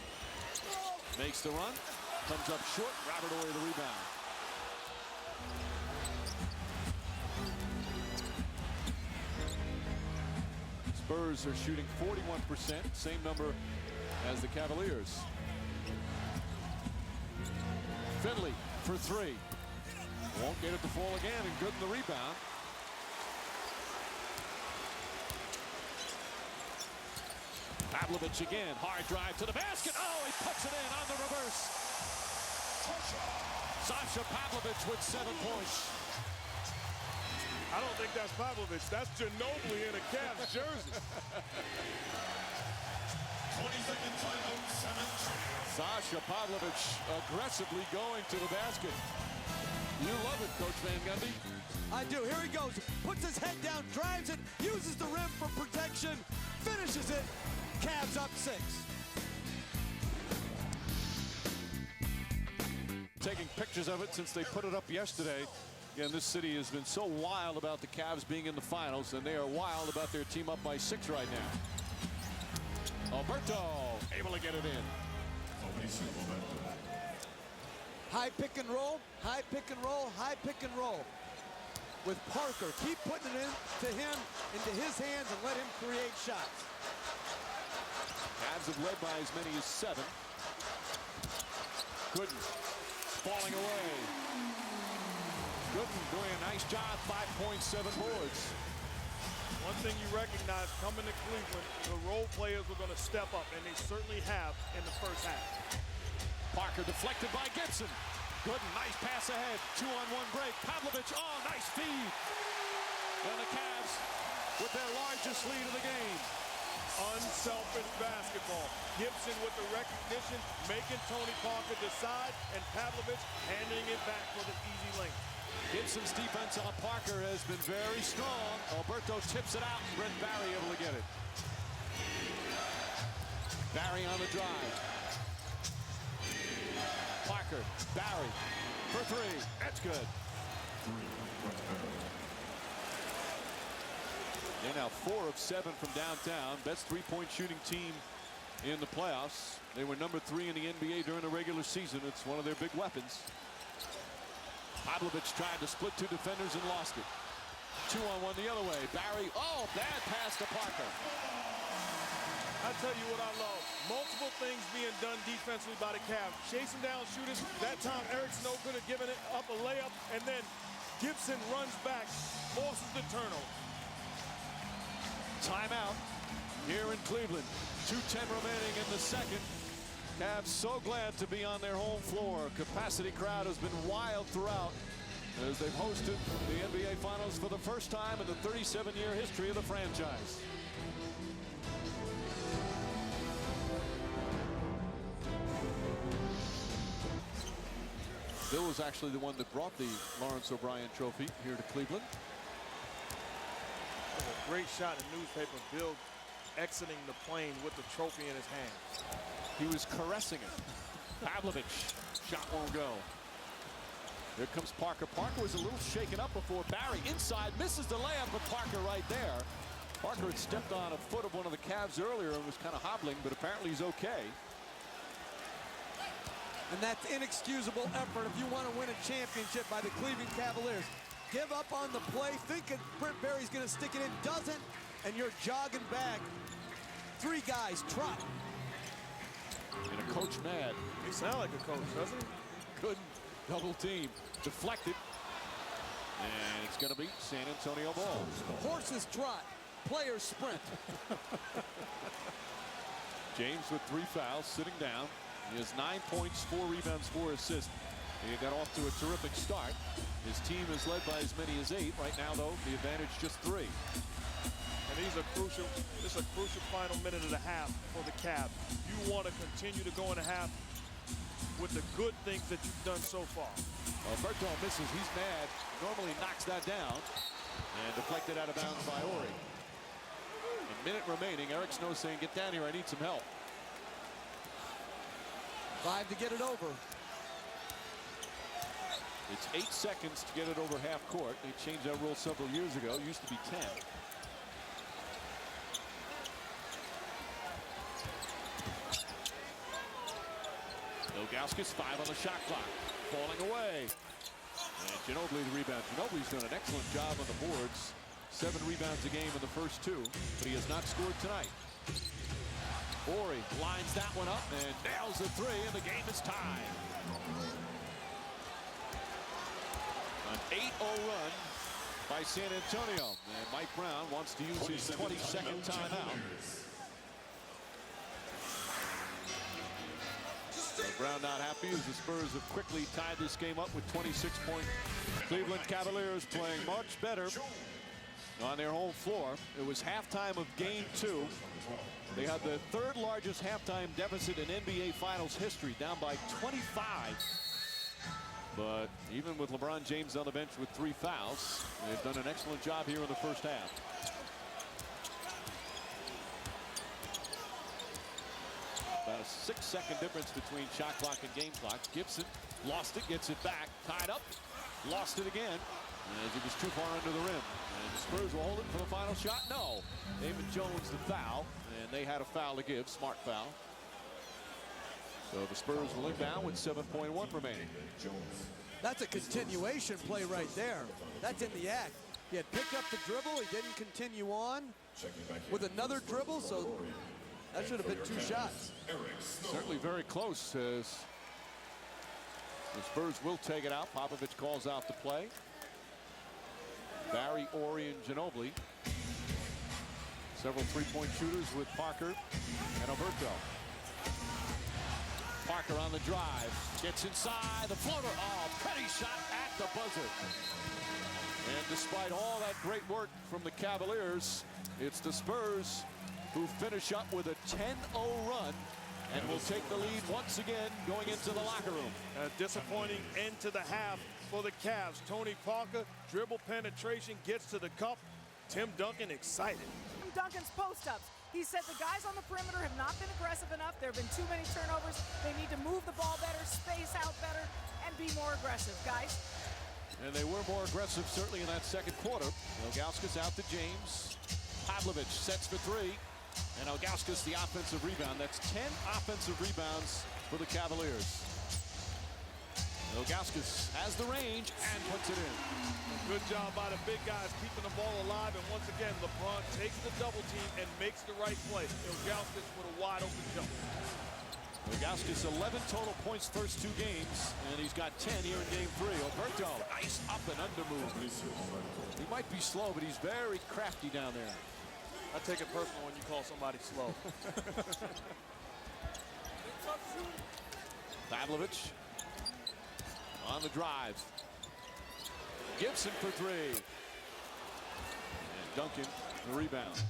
makes the run, comes up short. Robert Horry the rebound. Spurs are shooting 41%, same number as the Cavaliers. Finley for 3. Won't get it to fall again, and Gooden the rebound. Pavlovich again, hard drive to the basket. Oh, he puts it in on the reverse. Sasha Pavlovich with 7 points. I don't think that's Pavlovich. That's Ginobili in a Cavs jersey. 20-second timeout, San Antonio. Sasha Pavlovich aggressively going to the basket. You love it, Coach Van Gundy. I do. Here he goes. Puts his head down, drives it, uses the rim for protection, finishes it. Cavs up 6. Taking pictures of it since they put it up yesterday. Again, this city has been so wild about the Cavs being in the finals, and they are wild about their team up by 6 right now. Alberto able to get it in. High pick and roll, high pick and roll, high pick and roll. With Parker, keep putting it into him, into his hands, and let him create shots. Cavs have led by as many as 7. Gooden falling away. Gooden doing a nice job, 5.7 boards. One thing you recognize coming to Cleveland, the role players were going to step up, and they certainly have in the first half. Parker deflected by Gibson. Gooden, nice pass ahead. 2-on-1 break. Pavlovich, oh, nice feed. And the Cavs with their largest lead of the game. Unselfish basketball. Gibson with the recognition, making Tony Parker decide, and Pavlovich handing it back for the easy lane. Gibson's defense on Parker has been very strong. Alberto tips it out, and Brent Barry able to get it. Barry on the drive. Parker, Barry for 3. That's good. They're now 4 of 7 from downtown. Best three-point shooting team in the playoffs. They were number 3 in the NBA during the regular season. It's one of their big weapons. Pavlovic tried to split 2 defenders and lost it. 2-on-1 the other way. Barry, oh, bad pass to Parker. I tell you what I love. Multiple things being done defensively by the Cavs. Chasing down shooters. That time Eric Snow could have given it up a layup, and then Gibson runs back, forces the turnover. Timeout here in Cleveland. 2:10 remaining in the second. Cavs so glad to be on their home floor. Capacity crowd has been wild throughout as they've hosted the NBA Finals for the first time in the 37-year history of the franchise. Bill was actually the one that brought the Lawrence O'Brien Trophy here to Cleveland. That was a great shot in the newspaper. Bill exiting the plane with the trophy in his hand. He was caressing it. Pavlovic, shot won't go. Here comes Parker. Parker was a little shaken up before. Barry inside, misses the layup, but Parker right there. Parker had stepped on a foot of one of the Cavs earlier and was kind of hobbling, but apparently he's okay. And that's inexcusable effort if you want to win a championship by the Cleveland Cavaliers. Give up on the play, thinking Brent Barry's going to stick it in, doesn't, and you're jogging back. 3 guys, trot. And a coach mad. He sounds like a coach, doesn't he? Good double team. Deflected. And it's going to be San Antonio ball. Horses trot, players sprint. James with 3 fouls, sitting down. He has 9 points, 4 rebounds, 4 assists. He got off to a terrific start. His team is led by as many as 8. Right now, though, the advantage just 3. And this is a crucial final minute of the half for the Cavs. You want to continue to go in the half with the good things that you've done so far. Bertone misses. He's mad. Normally knocks that down. And deflected out of bounds by Ori. A minute remaining. Eric Snow saying, get down here. I need some help. 5 to get it over. It's 8 seconds to get it over half court. They changed that rule several years ago. It used to be 10. Ilgauskas 5 on the shot clock. Falling away. And Ginobili the rebound. Ginobili's done an excellent job on the boards. 7 rebounds a game in the first 2, but he has not scored tonight. Ori lines that one up and nails the 3, and the game is tied. An 8-0 run by San Antonio. And Mike Brown wants to use his 22nd timeout. Brown not happy as the Spurs have quickly tied this game up with 26 points. Cleveland Cavaliers playing much better on their home floor. It was halftime of game 2. They had the 3rd largest halftime deficit in NBA Finals history, down by 25. But even with LeBron James on the bench with 3 fouls, they've done an excellent job here in the first half. About a 6-second difference between shot clock and game clock. Gibson lost it, gets it back, tied up, lost it again as it was too far under the rim. And the Spurs will hold it for the final shot. No, David Jones the foul, and they had a foul to give, smart foul. So the Spurs will inbound with 7.1 remaining. That's a continuation play right there. That's in the act. He had picked up the dribble, he didn't continue on with another dribble, so that should have been 2 shots. Certainly very close as the Spurs will take it out. Popovich calls out the play. Barry, Ori, and Ginobili. Several 3-point shooters with Parker and Alberto. Parker on the drive. Gets inside. The floater. Oh, pretty shot at the buzzer. And despite all that great work from the Cavaliers, it's the Spurs who finish up with a 10-0 run and will take the lead once again going into the locker room. A disappointing end to the half for the Cavs. Tony Parker, dribble penetration, gets to the cup. Tim Duncan excited. Tim Duncan's post-ups. He said the guys on the perimeter have not been aggressive enough. There have been too many turnovers. They need to move the ball better, space out better, and be more aggressive, guys. And they were more aggressive certainly in that second quarter. Ilgauskas out to James. Pavlovich sets for three. And Ilgauskas the offensive rebound. That's 10 offensive rebounds for the Cavaliers. Ilgauskas has the range and puts it in. Good job by the big guys keeping the ball alive. And once again, LeBron takes the double team and makes the right play. Ilgauskas with a wide open jump. Ilgauskas 11 total points first two games, and he's got 10 here in game three. Alberto, nice up and under move. He might be slow, but he's very crafty down there. I take it personal when you call somebody slow. Pavlovich on the drive. Gibson for three. And Duncan the rebound.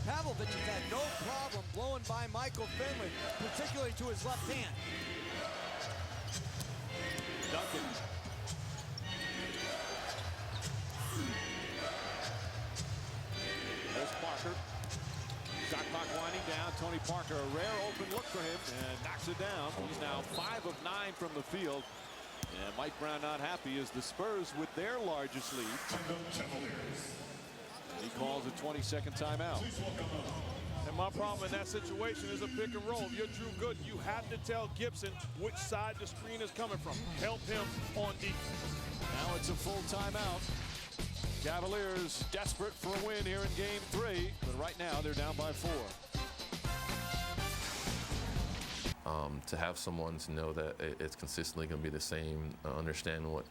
Pavlovich has had no problem blowing by Michael Finley, particularly to his left hand. Duncan. There's Parker. Shot clock winding down. Tony Parker, a rare open look for him, and knocks it down. He's now 5 of 9 from the field. And Mike Brown not happy as the Spurs with their largest lead. He calls a 20-second timeout. And my problem in that situation is a pick and roll. If you're Drew Gooden, you have to tell Gibson which side the screen is coming from. Help him on defense. Now it's a full timeout. Cavaliers desperate for a win here in game three, but right now they're down by 4. To have someone to know that it's consistently going to be the same, understand what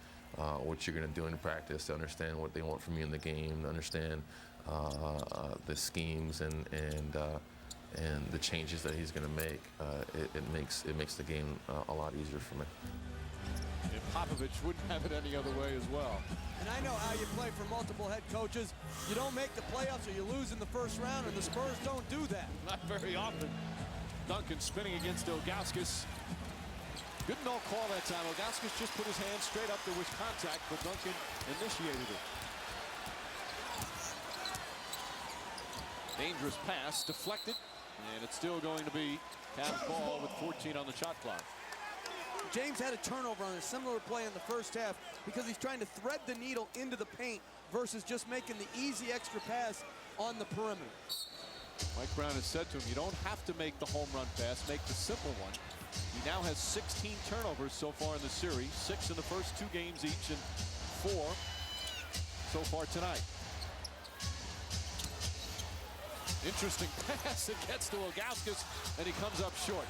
you're going to do in practice, to understand what they want from you in the game, to understand the schemes and the changes that he's going to make. It makes the game a lot easier for me. And Popovich wouldn't have it any other way as well. And I know how you play for multiple head coaches. You don't make the playoffs or you lose in the first round, and the Spurs don't do that. Not very often. Duncan spinning against Ilgauskas. Good no call that time. Ilgauskas just put his hand straight up. There was contact, but Duncan initiated it. Dangerous pass, deflected, and it's still going to be Cavs ball with 14 on the shot clock. James had a turnover on a similar play in the first half because he's trying to thread the needle into the paint versus just making the easy extra pass on the perimeter. Mike Brown has said to him, you don't have to make the home run pass, make the simple one. He now has 16 turnovers so far in the series, 6 in the first 2 games each and 4 so far tonight. Interesting pass. It gets to Ilgauskas, and he comes up short.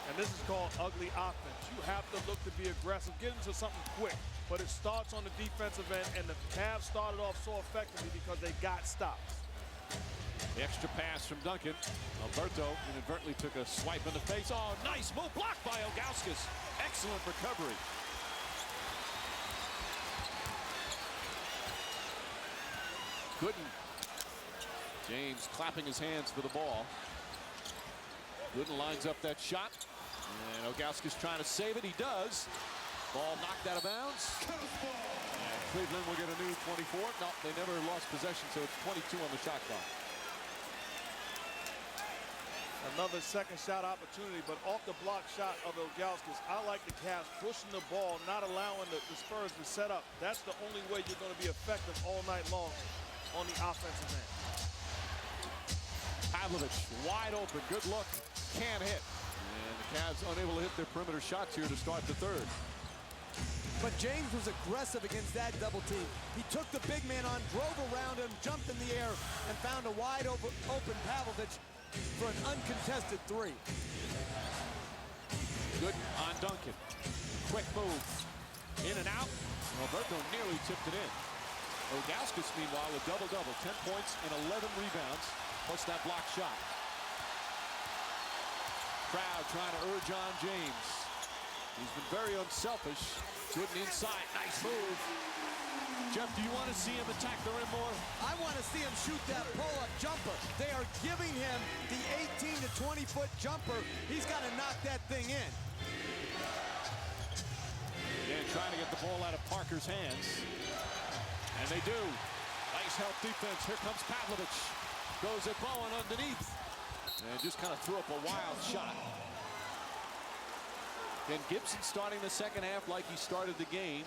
And this is called ugly offense. You have to look to be aggressive, get into something quick. But it starts on the defensive end, and the Cavs started off so effectively because they got stops. The extra pass from Duncan. Alberto inadvertently took a swipe in the face. Oh, nice move, blocked by Ilgauskas. Excellent recovery. Gooden. James clapping his hands for the ball. Gooden lines up that shot. And Ilgauskas trying to save it. He does. Ball knocked out of bounds. And Cleveland will get a new 24. No, they never lost possession, so it's 22 on the shot clock. Another second shot opportunity, but off the block shot of Ilgauskas. I like the Cavs pushing the ball, not allowing the Spurs to set up. That's the only way you're going to be effective all night long on the offensive end. Pavlovich wide open, good look, can't hit. And the Cavs unable to hit their perimeter shots here to start the third. But James was aggressive against that double team. He took the big man on, drove around him, jumped in the air, and found a wide open Pavlovich for an uncontested 3. Good on Duncan. Quick move. In and out. Alberto nearly tipped it in. Ilgauskas, meanwhile, a double-double. 10 points and 11 rebounds, plus that block shot. Crowd trying to urge on James. He's been very unselfish. Good inside. Nice move. Jeff, do you want to see him attack the rim more? I want to see him shoot that pull-up jumper. They are giving him the 18 to 20-foot jumper. He's got to knock that thing in. Again, trying to get the ball out of Parker's hands. And they do. Nice help defense. Here comes Pavlovich. Goes at Bowen underneath. And just kind of threw up a wild shot. And Gibson starting the second half like he started the game.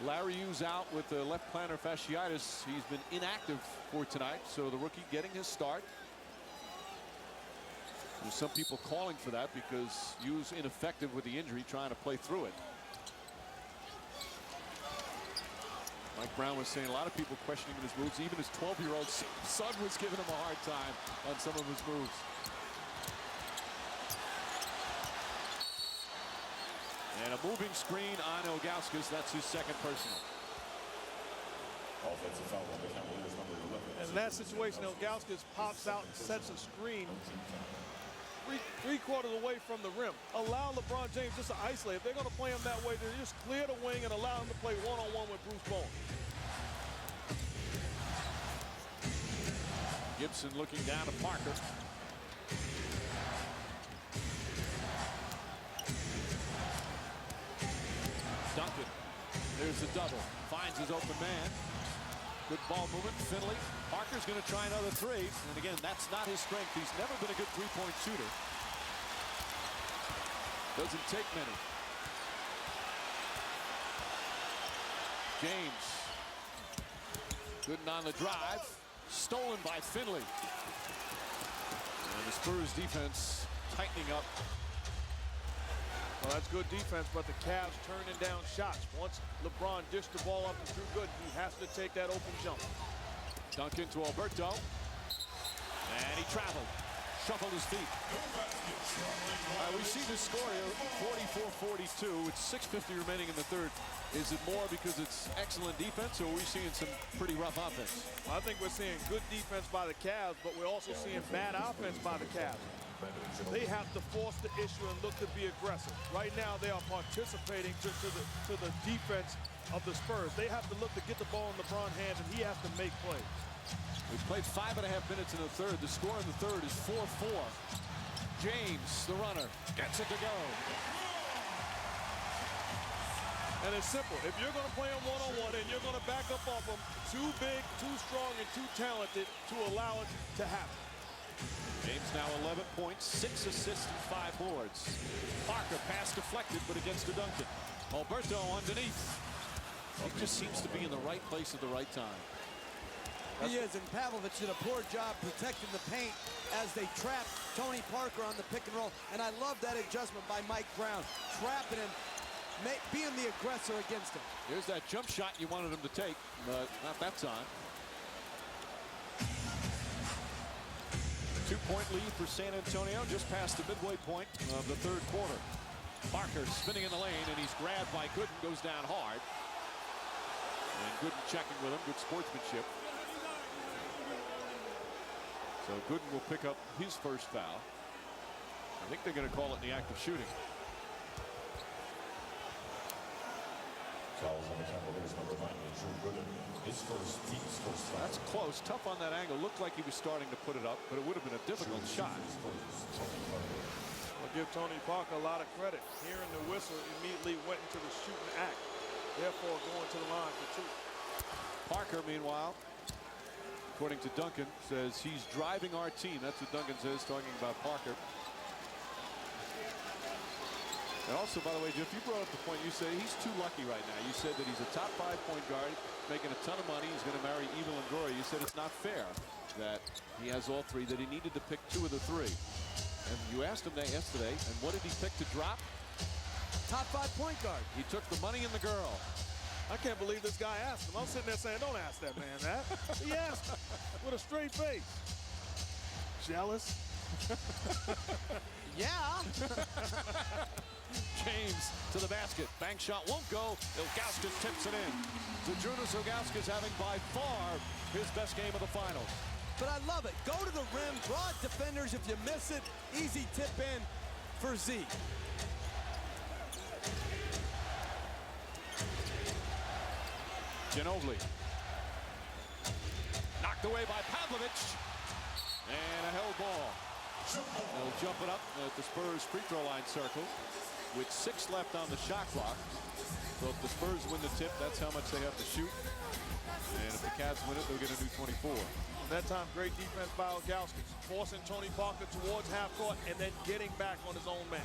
Larry Hughes out with the left plantar fasciitis. He's been inactive for tonight, so the rookie getting his start. There's some people calling for that because Hughes ineffective with the injury, trying to play through it. Mike Brown was saying a lot of people questioning his moves. Even his 12-year-old son was giving him a hard time on some of his moves. And a moving screen on Ilgauskas. That's his second personal. Offensive foul on the Cavaliers, number 11. And in that situation, Ilgauskas pops out and sets a screen three-quarters away from the rim. Allow LeBron James just to isolate. If they're going to play him that way, then just clear the wing and allow him to play one-on-one with Bruce Bowen. Gibson looking down to Parker. Duncan, there's the double. Finds his open man. Good ball movement. Finley. Parker's going to try another three. And again, that's not his strength. He's never been a good three-point shooter. Doesn't take many. James. Gooden on the drive. Stolen by Finley. And the Spurs defense tightening up. Well, that's good defense, but the Cavs turning down shots. Once LeBron dished the ball up to Drew Gooden, he has to take that open jump. Duncan to Alberto. And he traveled. Shuffled his feet. We see the score here, 44-42. It's 6:50 remaining in the third. Is it more because it's excellent defense, or are we seeing some pretty rough offense? I think we're seeing good defense by the Cavs, but we're also seeing bad offense by the Cavs. They have to force the issue and look to be aggressive. Right now, they are participating to the defense of the Spurs. They have to look to get the ball in LeBron's hands, and he has to make plays. We've played 5.5 minutes in the third. The score in the third is 4-4. James, the runner, gets it to go. And it's simple. If you're going to play him one-on-one and you're going to back up off him, too big, too strong, and too talented to allow it to happen. James now 11 points, 6 assists, and 5 boards. Parker pass deflected, but against to Duncan. Alberto underneath. He just seems to be in the right place at the right time. He is, and Pavlovich did a poor job protecting the paint as they trapped Tony Parker on the pick and roll. And I love that adjustment by Mike Brown, trapping him, being the aggressor against him. Here's that jump shot you wanted him to take, but not that time. 2-point lead for San Antonio, just past the midway point of the third quarter. Parker spinning in the lane, and he's grabbed by Gooden, goes down hard. And Gooden checking with him, good sportsmanship. So Gooden will pick up his first foul. I think they're going to call it in the act of shooting. Fouls on the Cavaliers, number 9, Drew Gooden. His first team's first foul. That's close, tough on that angle. Looked like he was starting to put it up, but it would have been a difficult shot. I'll give Tony Parker a lot of credit. Hearing the whistle, immediately went into the shooting act, therefore going to the line for two. Parker, meanwhile, according to Duncan, says he's driving our team. That's what Duncan says, talking about Parker. And also, by the way, Jeff, you brought up the point. You say he's too lucky right now. You said that he's a top 5 point guard, making a ton of money. He's going to marry Eva Longoria. You said it's not fair that he has all three, that he needed to pick 2 of the 3. And you asked him that yesterday, and what did he pick to drop? Top 5 point guard. He took the money and the girl. I can't believe this guy asked him. I'm sitting there saying, don't ask that man that. He asked him with a straight face. Jealous? Yeah. James to the basket. Bank shot won't go. Ilgauskas tips it in. Zydrunas Ilgauskas having by far his best game of the finals. But I love it. Go to the rim, draw defenders. If you miss it, easy tip in for Z. Ginobili. Knocked away by Pavlovich. And a held ball. They'll jump it up at the Spurs free throw line circle with 6 left on the shot clock. So if the Spurs win the tip, that's how much they have to shoot. And if the Cavs win it, they'll get a new 24. That time, great defense by Ilgauskas, forcing Tony Parker towards half court and then getting back on his own man.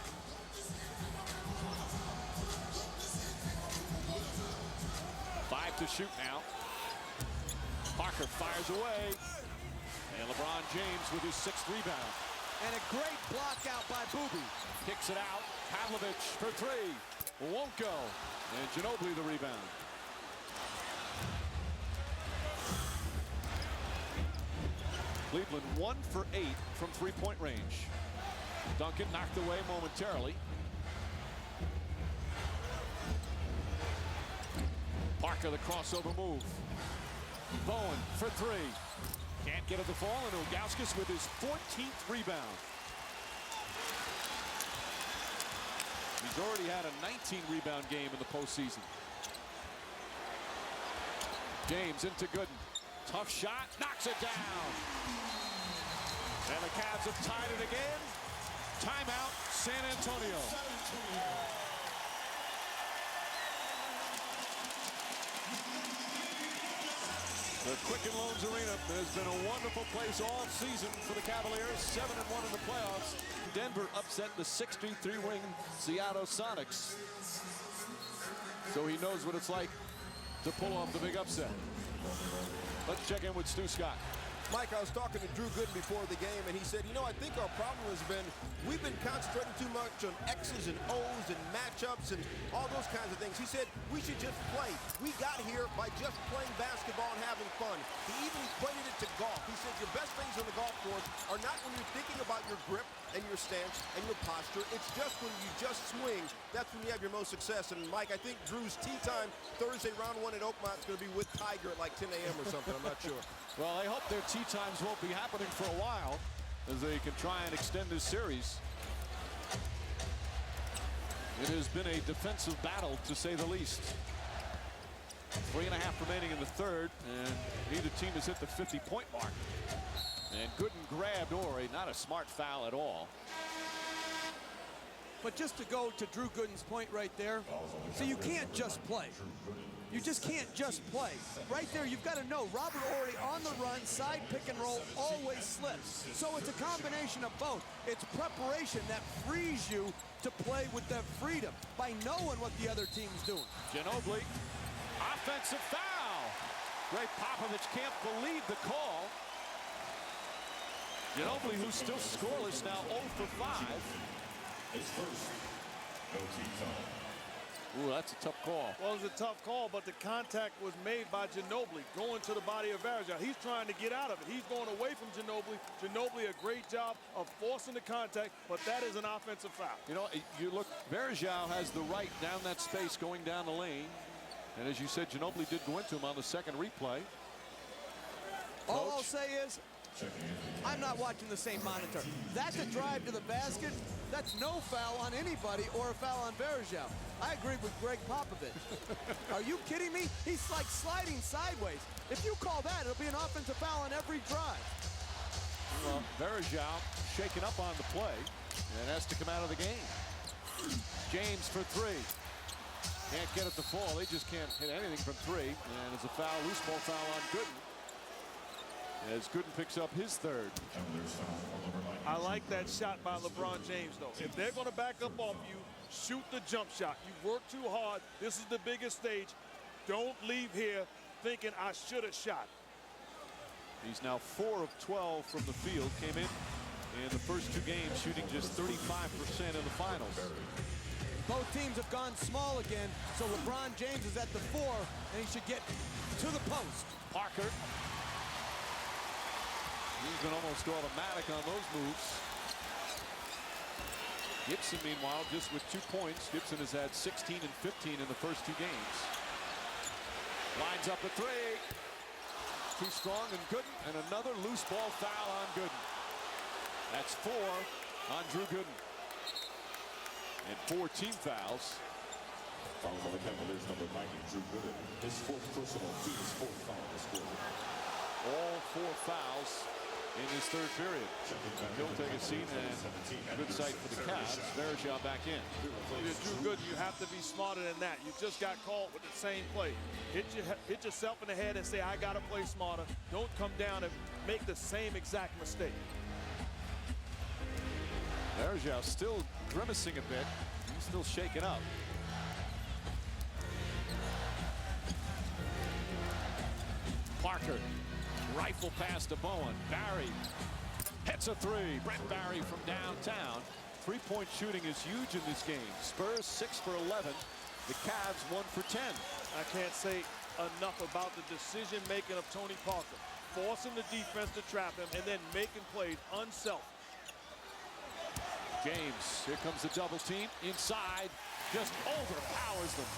to shoot now. Parker fires away. And LeBron James with his 6th rebound. And a great block out by Booby. Kicks it out. Pavlovich for 3. Won't go. And Ginobili the rebound. Cleveland 1 for 8 from 3-point range. Duncan knocked away momentarily. Parker the crossover move. Bowen for 3. Can't get it to fall, and Ilgauskas with his 14th rebound. He's already had a 19-rebound game in the postseason. James into Gooden. Tough shot, knocks it down. And the Cavs have tied it again. Timeout, San Antonio. The Quicken Loans Arena has been a wonderful place all season for the Cavaliers. 7-1 in the playoffs. Denver upset the 63-win Seattle Sonics. So he knows what it's like to pull off the big upset. Let's check in with Stu Scott. Mike, I was talking to Drew Gooden before the game, and he said, you know, I think our problem has been we've been concentrating too much on X's and O's and matchups and all those kinds of things. He said we should just play. We got here by just playing basketball and having fun. He even equated it to golf. He said your best things on the golf course are not when you're thinking about your grip and your stance and your posture. It's just when you just swing. That's when you have your most success. And, Mike, I think Drew's tee time Thursday, round 1 at Oakmont is going to be with Tiger at like 10 a.m. or something. I'm not sure. Well, I hope their tee times won't be happening for a while as they can try and extend this series. It has been a defensive battle, to say the least. 3.5 remaining in the third, and neither team has hit the 50-point mark. And Gooden grabbed Ori, not a smart foul at all. But just to go to Drew Gooden's point right there, so you can't just play. You just can't just play. Right there, you've got to know Robert Horry on the run, side pick and roll, always slips. So it's a combination of both. It's preparation that frees you to play with that freedom by knowing what the other team's doing. Ginobili, offensive foul. Greg Popovich can't believe the call. Ginobili, who's still scoreless now, 0 for 5. His first OT foul. Ooh, that's a tough call. Well, it's a tough call, but the contact was made by Ginobili going to the body of Varejao. He's trying to get out of it. He's going away from Ginobili. Ginobili, a great job of forcing the contact, but that is an offensive foul. You know, you look, Varejao has the right down that space going down the lane. And as you said, Ginobili did go into him on the second replay. All I'll say is, I'm not watching the same monitor. That's a drive to the basket. That's no foul on anybody or a foul on Varejao. I agree with Greg Popovich. Are you kidding me? He's like sliding sideways. If you call that, it'll be an offensive foul on every drive. Well, Varejao shaken up on the play and has to come out of the game. James for 3. Can't get it to fall. They just can't hit anything from 3. And it's a foul, loose ball foul on Gooden. As Gooden picks up his third. I like that shot by LeBron James, though. If they're going to back up off you, shoot the jump shot. You work too hard. This is the biggest stage. Don't leave here thinking I should have shot. He's now 4 of 12 from the field. Came in the first 2 games, shooting just 35% in the finals. Both teams have gone small again, so LeBron James is at the 4, and he should get to the post. Parker. He's been almost automatic on those moves. Gibson, meanwhile, just with 2 points. Gibson has had 16 and 15 in the first 2 games. Lines up a 3. Too strong and Gooden, and another loose ball foul on Gooden. That's 4 on Drew Gooden. And 4 team fouls. Foul on the Cavaliers, number 90, Drew Gooden. His 4th personal, his 4th foul this quarter. All 4 fouls in this third period. He'll take a seat, and good sight for the Cavs. Varejao back in. If you're too good, you have to be smarter than that. You just got caught with the same play. Hit yourself in the head and say, I got to play smarter. Don't come down and make the same exact mistake. Varejao still grimacing a bit. He's still shaken up. Parker, rifle pass to Bowen. Barry hits a three. Brent Barry from downtown. Three-point shooting is huge in this game. Spurs 6 for 11. The Cavs 1 for 10. I can't say enough about the decision-making of Tony Parker. Forcing the defense to trap him and then making plays unselfish. James, here comes the double team. Inside, just overpowers them.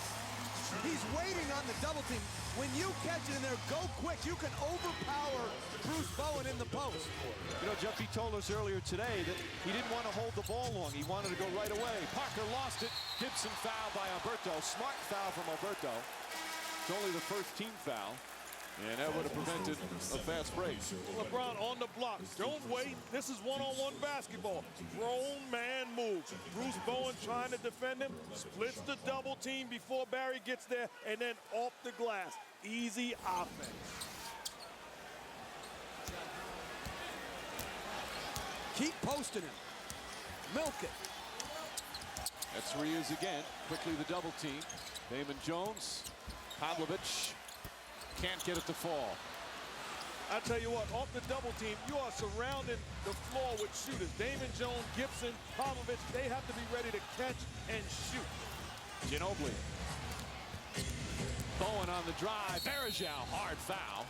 He's waiting on the double team. When you catch it in there, go quick. You can overpower Bruce Bowen in the post. You know, Jeff, he told us earlier today that he didn't want to hold the ball long. He wanted to go right away. Parker lost it. Gibson foul by Alberto. Smart foul from Alberto. It's only the first team foul. And that would have prevented a fast break. LeBron on the block. Don't wait. This is one-on-one basketball. Grown man move. Bruce Bowen trying to defend him. Splits the double team before Barry gets there. And then off the glass. Easy offense. Keep posting him. Milk it. That's where he is again. Quickly the double team. Damon Jones. Pavlovich. Can't get it to fall. I tell you what, off the double team, you are surrounding the floor with shooters. Damon Jones, Gibson, Pavlovich, they have to be ready to catch and shoot. Ginobili. Bowen on the drive. Berejau, hard foul.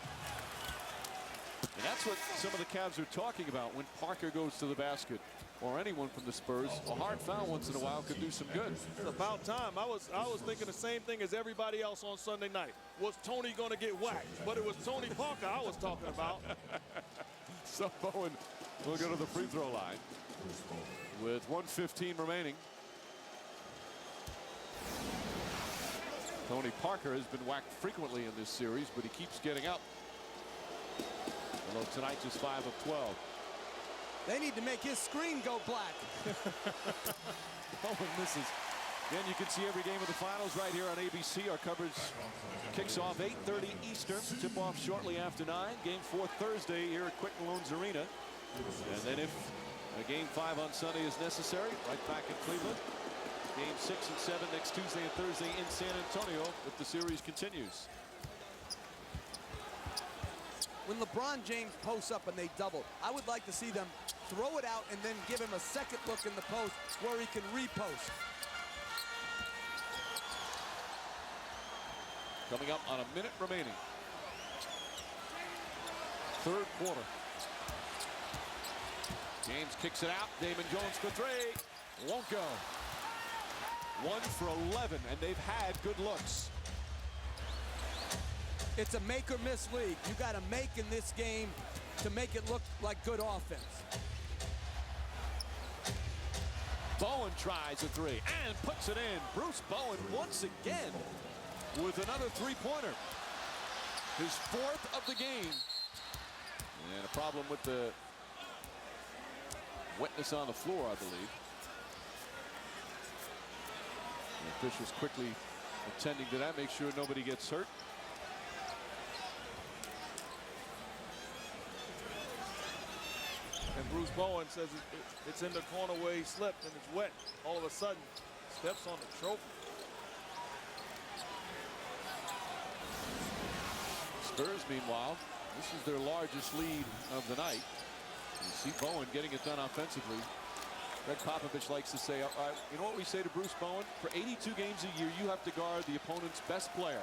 And that's what some of the Cavs are talking about when Parker goes to the basket, or anyone from the Spurs. A hard foul once in a while could do some good. It's about time. I was thinking the same thing as everybody else on Sunday night. Was Tony going to get whacked? But it was Tony Parker I was talking about. So Bowen will go to the free throw line with 1:15 remaining. Tony Parker has been whacked frequently in this series, but he keeps getting up. Although tonight just 5 of 12. They need to make his screen go black. Bowen misses. Again, you can see every game of the finals right here on ABC. Our coverage kicks off 8:30 Eastern. Tip off shortly after 9. Game 4 Thursday here at Quicken Loans Arena. And then if a game 5 on Sunday is necessary, right back in Cleveland. Game 6 and 7 next Tuesday and Thursday in San Antonio if the series continues. When LeBron James posts up and they double, I would like to see them throw it out and then give him a second look in the post where he can repost. Coming up on a minute remaining. Third quarter. James kicks it out. Damon Jones for 3. Won't go. 1 for 11, and they've had good looks. It's a make or miss league. You got to make in this game to make it look like good offense. Bowen tries a 3 and puts it in. Bruce Bowen once again with another three-pointer. His 4th of the game. And a problem with the wetness on the floor, I believe. The officials quickly attending to that, make sure nobody gets hurt. And Bruce Bowen says it's in the corner where he slipped and it's wet. All of a sudden, steps on the trophy. Spurs, meanwhile, this is their largest lead of the night. You see Bowen getting it done offensively. Greg Popovich likes to say, you know what we say to Bruce Bowen? For 82 games a year, you have to guard the opponent's best player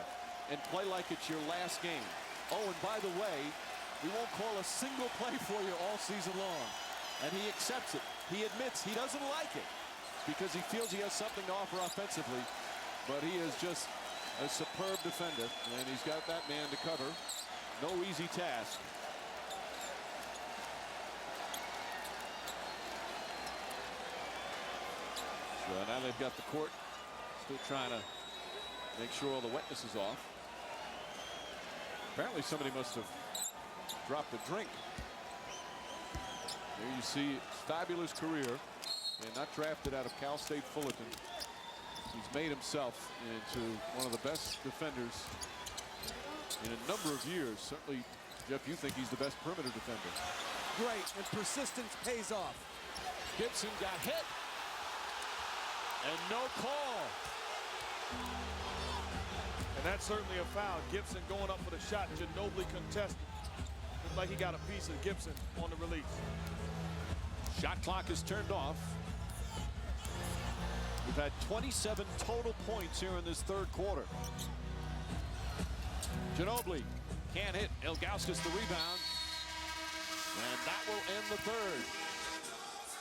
and play like it's your last game. Oh, and by the way, we won't call a single play for you all season long. And he accepts it. He admits he doesn't like it because he feels he has something to offer offensively. But he is just a superb defender, and he's got that man to cover. No easy task. So now they've got the court still trying to make sure all the wetness is off. Apparently somebody must have dropped a drink. There you see fabulous career, and not drafted out of Cal State Fullerton. He's made himself into one of the best defenders in a number of years. Certainly, Jeff, you think he's the best perimeter defender. Great, and persistence pays off. Gibson got hit, and no call. And that's certainly a foul. Gibson going up for the shot. Ginobili contested. Looks like he got a piece of Gibson on the release. Shot clock is turned off. We've had 27 total points here in this third quarter. Ginobili can't hit. Ilgauskas the rebound. And that will end the third.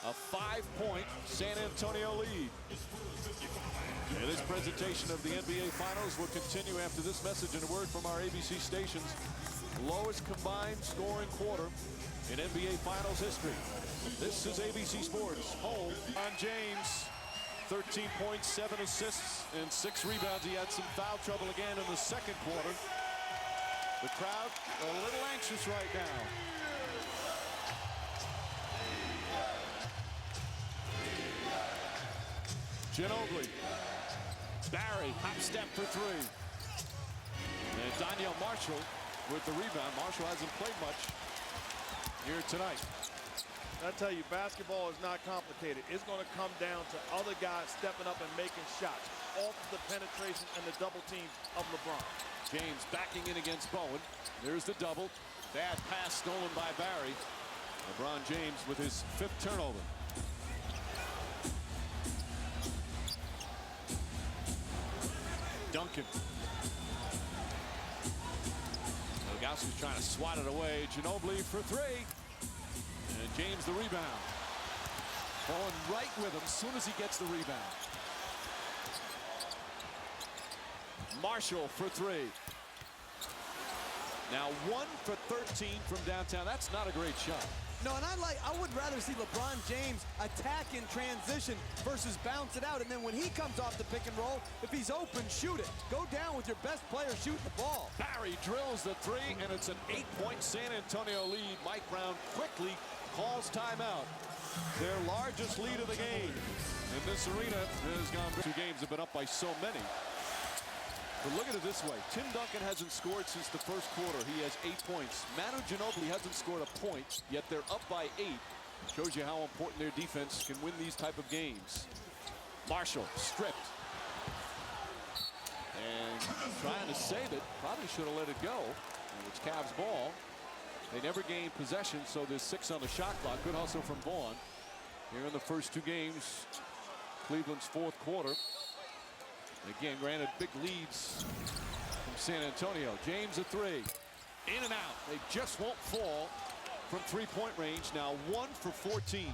A 5-point San Antonio lead. And this presentation of the NBA Finals will continue after this message and a word from our ABC stations. Lowest combined scoring quarter in NBA Finals history. This is ABC Sports, home on James. 13 points, 7 assists, and 6 rebounds. He had some foul trouble again in the second quarter. The crowd a little anxious right now. Ginobili. Barry, hop step for 3. And Daniel Marshall with the rebound. Marshall hasn't played much here tonight. I tell you, basketball is not complicated. It's going to come down to other guys stepping up and making shots off the penetration and the double teams of LeBron. James backing in against Bowen. There's the double. Bad pass stolen by Barry. LeBron James with his 5th turnover. Duncan. Ilgauskas trying to swat it away. Ginobili for 3. And James the rebound. Going right with him as soon as he gets the rebound. Marshall for 3. Now 1 for 13 from downtown. That's not a great shot. No, and I would rather see LeBron James attack in transition versus bounce it out. And then when he comes off the pick and roll, if he's open, shoot it. Go down with your best player shooting the ball. Barry drills the 3, and it's an 8-point San Antonio lead. Mike Brown quickly calls timeout. Their largest lead of the game. And this arena has gone. 2 games have been up by so many. But look at it this way. Tim Duncan hasn't scored since the first quarter. He has 8 points. Manu Ginóbili hasn't scored a point, yet they're up by 8. Shows you how important their defense can win these type of games. Marshall stripped. And trying to save it. Probably should have let it go. And it's Cavs ball. They never gained possession, so there's 6 on the shot clock. Good hustle from Vaughn. Here in the first 2 games, Cleveland's 4th quarter. Again, granted big leads from San Antonio. James a 3. In and out. They just won't fall from 3-point range. Now 1 for 14.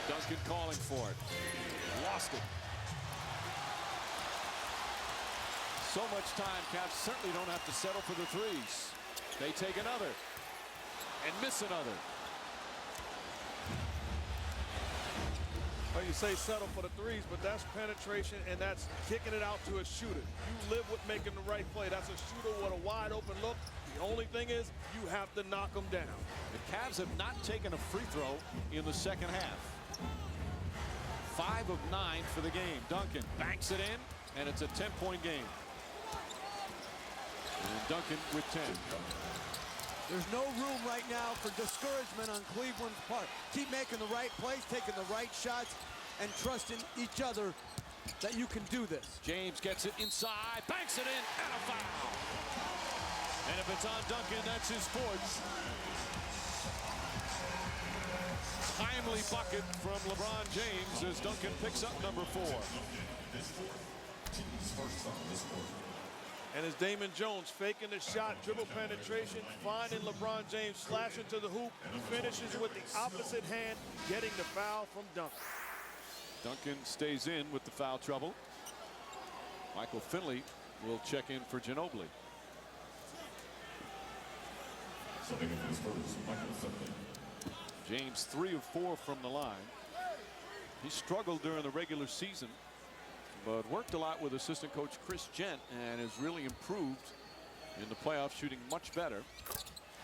Duncan calling for it. Lost it. So much time. Cavs certainly don't have to settle for the 3s. They take another and miss another. Well, you say settle for the 3s, but that's penetration, and that's kicking it out to a shooter. You live with making the right play. That's a shooter with a wide open look. The only thing is you have to knock them down. The Cavs have not taken a free throw in the second half. 5 of 9 for the game. Duncan banks it in, and it's a 10-point game. And Duncan with 10. There's no room right now for discouragement on Cleveland's part. Keep making the right plays, taking the right shots, and trusting each other that you can do this. James gets it inside, banks it in, and a foul. And if it's on Duncan, that's his 4th. Timely bucket from LeBron James as Duncan picks up number 4. And as Damon Jones faking the shot, dribble penetration, finding LeBron James slashing to the hoop, finishes with the opposite hand, getting the foul from Duncan. Duncan stays in with the foul trouble. Michael Finley will check in for Ginobili. James 3 of 4 from the line. He struggled during the regular season, but worked a lot with assistant coach Chris Gent and has really improved in the playoffs, shooting much better.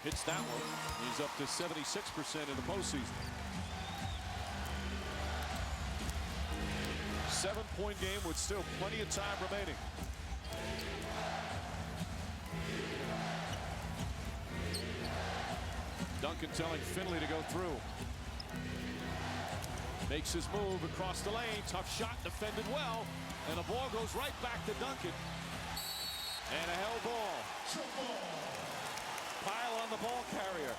Hits that one. He's up to 76% in the postseason. 7-point game with still plenty of time remaining. Duncan telling Finley to go through. Makes his move across the lane. Tough shot, defended well. And the ball goes right back to Duncan. And a held ball. Pile on the ball carrier.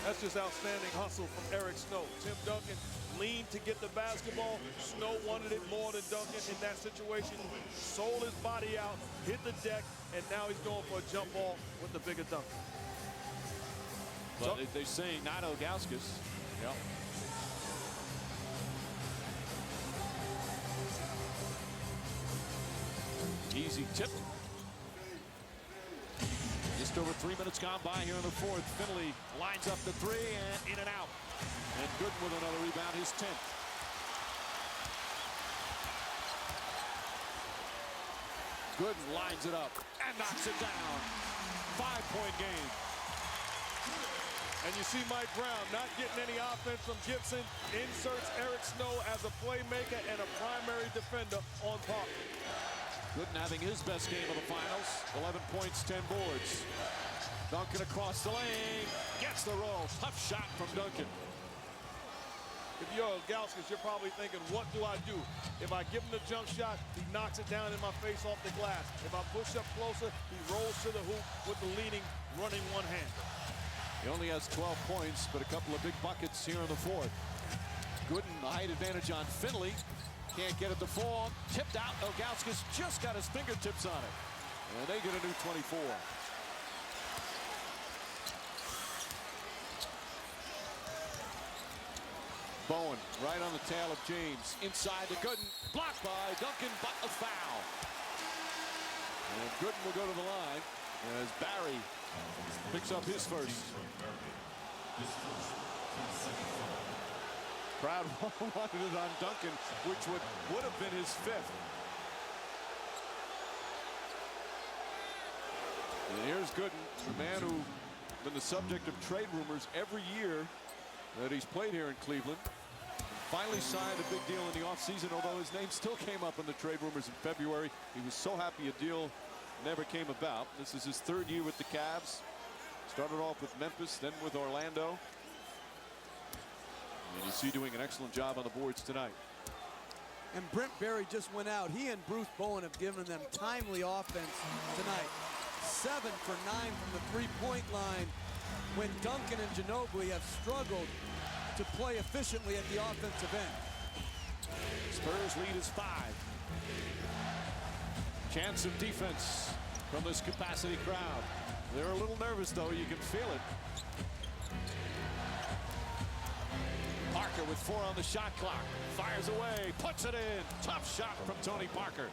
That's just outstanding hustle from Eric Snow. Tim Duncan leaned to get the basketball. Snow wanted it more than Duncan in that situation. Sold his body out, hit the deck, and now he's going for a jump ball with the bigger Duncan. But they're saying not Ilgauskas. Yep. Easy tip. Just over 3 minutes gone by here in the fourth. Finley lines up the three and in and out. And Gooden with another rebound, his 10th. Gooden lines it up and knocks it down. 5-point game. And you see Mike Brown not getting any offense from Gibson. Inserts Eric Snow as a playmaker and a primary defender on Parker. Gooden having his best game of the finals. 11 points, 10 boards. Duncan across the lane. Gets the roll. Tough shot from Duncan. If you're Ilgauskas, you're probably thinking, what do I do? If I give him the jump shot, he knocks it down in my face off the glass. If I push up closer, he rolls to the hoop with the leading, running one-hander. He only has 12 points, but a couple of big buckets here in the fourth. Gooden, the height advantage on Finley. Can't get it to fall. Tipped out. Ilgauskas just got his fingertips on it. And they get a new 24. Bowen right on the tail of James. Inside to Gooden. Blocked by Duncan, but a foul. And Gooden will go to the line as Barry picks up his first. Crowd wanted it on Duncan, which would have been his 5th. And here's Gooden, the man who's been the subject of trade rumors every year that he's played here in Cleveland. Finally signed a big deal in the offseason, although his name still came up in the trade rumors in February. He was so happy a deal never came about. This is his 3rd year with the Cavs. Started off with Memphis, then with Orlando. And you see doing an excellent job on the boards tonight. And Brent Barry just went out. He and Bruce Bowen have given them timely offense tonight. 7 for 9 from the three-point line when Duncan and Ginobili have struggled to play efficiently at the offensive end. Spurs lead is 5. Chance of defense from this capacity crowd. They're a little nervous, though. You can feel it. Parker with 4 on the shot clock. Fires away, puts it in. Tough shot from Tony Parker.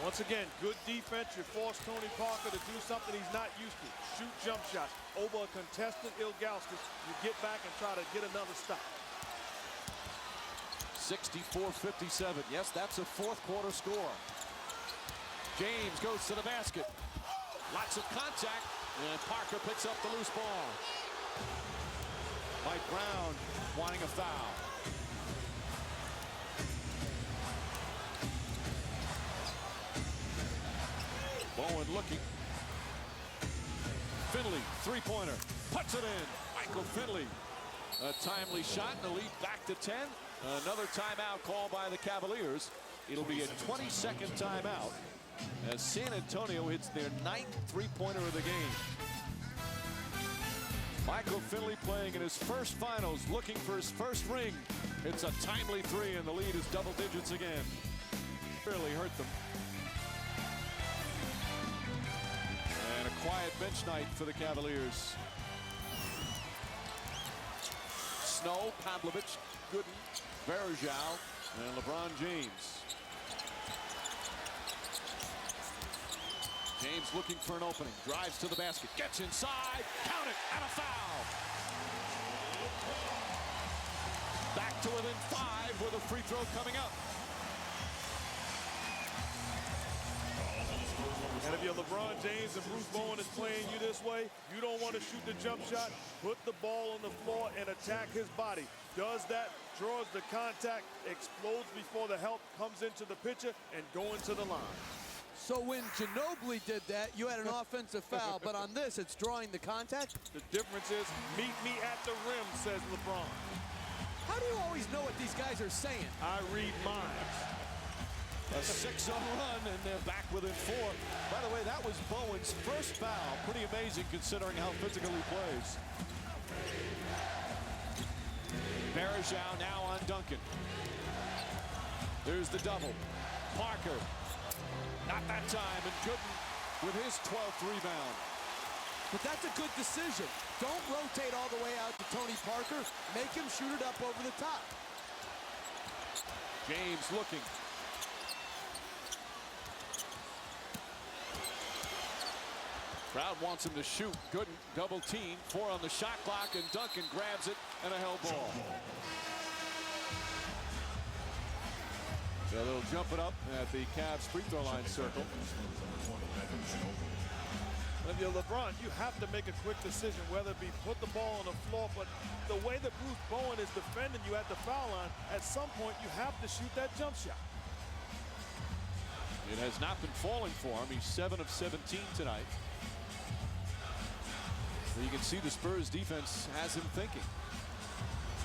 Once again, good defense. You force Tony Parker to do something he's not used to. Shoot jump shots over a contested Ilgauskas. You get back and try to get another stop. 64-57. Yes, that's a fourth quarter score. James goes to the basket. Lots of contact, and Parker picks up the loose ball. Mike Brown wanting a foul. Bowen looking. Finley, three-pointer, puts it in. Michael Finley, a timely shot, and the lead back to 10. Another timeout called by the Cavaliers. It'll be a 22nd timeout as San Antonio hits their 9th three-pointer of the game. Michael Finley playing in his first finals, looking for his first ring. It's a timely 3, and the lead is double digits again. Really hurt them. And a quiet bench night for the Cavaliers. Snow, Pavlovich, Gooden, Varejao, and LeBron James. James looking for an opening, drives to the basket, gets inside, count it, and a foul. Back to within 5 with a free throw coming up. And if you're LeBron James and Bruce Bowen is playing you this way, you don't want to shoot the jump shot. Put the ball on the floor and attack his body. Does that, draws the contact, explodes before the help comes into the picture, and go into the line. So when Ginobili did that, you had an offensive foul, but on this, it's drawing the contact? The difference is, meet me at the rim, says LeBron. How do you always know what these guys are saying? I read minds. A 6-0 run, and they're back within 4. By the way, that was Bowen's first foul. Pretty amazing considering how physical he plays. Bergeau now on Duncan. There's the double. Parker. Not that time, and Gooden with his 12th rebound. But that's a good decision. Don't rotate all the way out to Tony Parker. Make him shoot it up over the top. James looking. Crowd wants him to shoot. Gooden double team. 4 on the shot clock, and Duncan grabs it, and a held ball. So they'll jump it up at the Cavs free throw line circle. If you're LeBron, you have to make a quick decision, whether it be put the ball on the floor, but the way that Bruce Bowen is defending you at the foul line, at some point you have to shoot that jump shot. It has not been falling for him. He's 7 of 17 tonight. So you can see the Spurs defense has him thinking.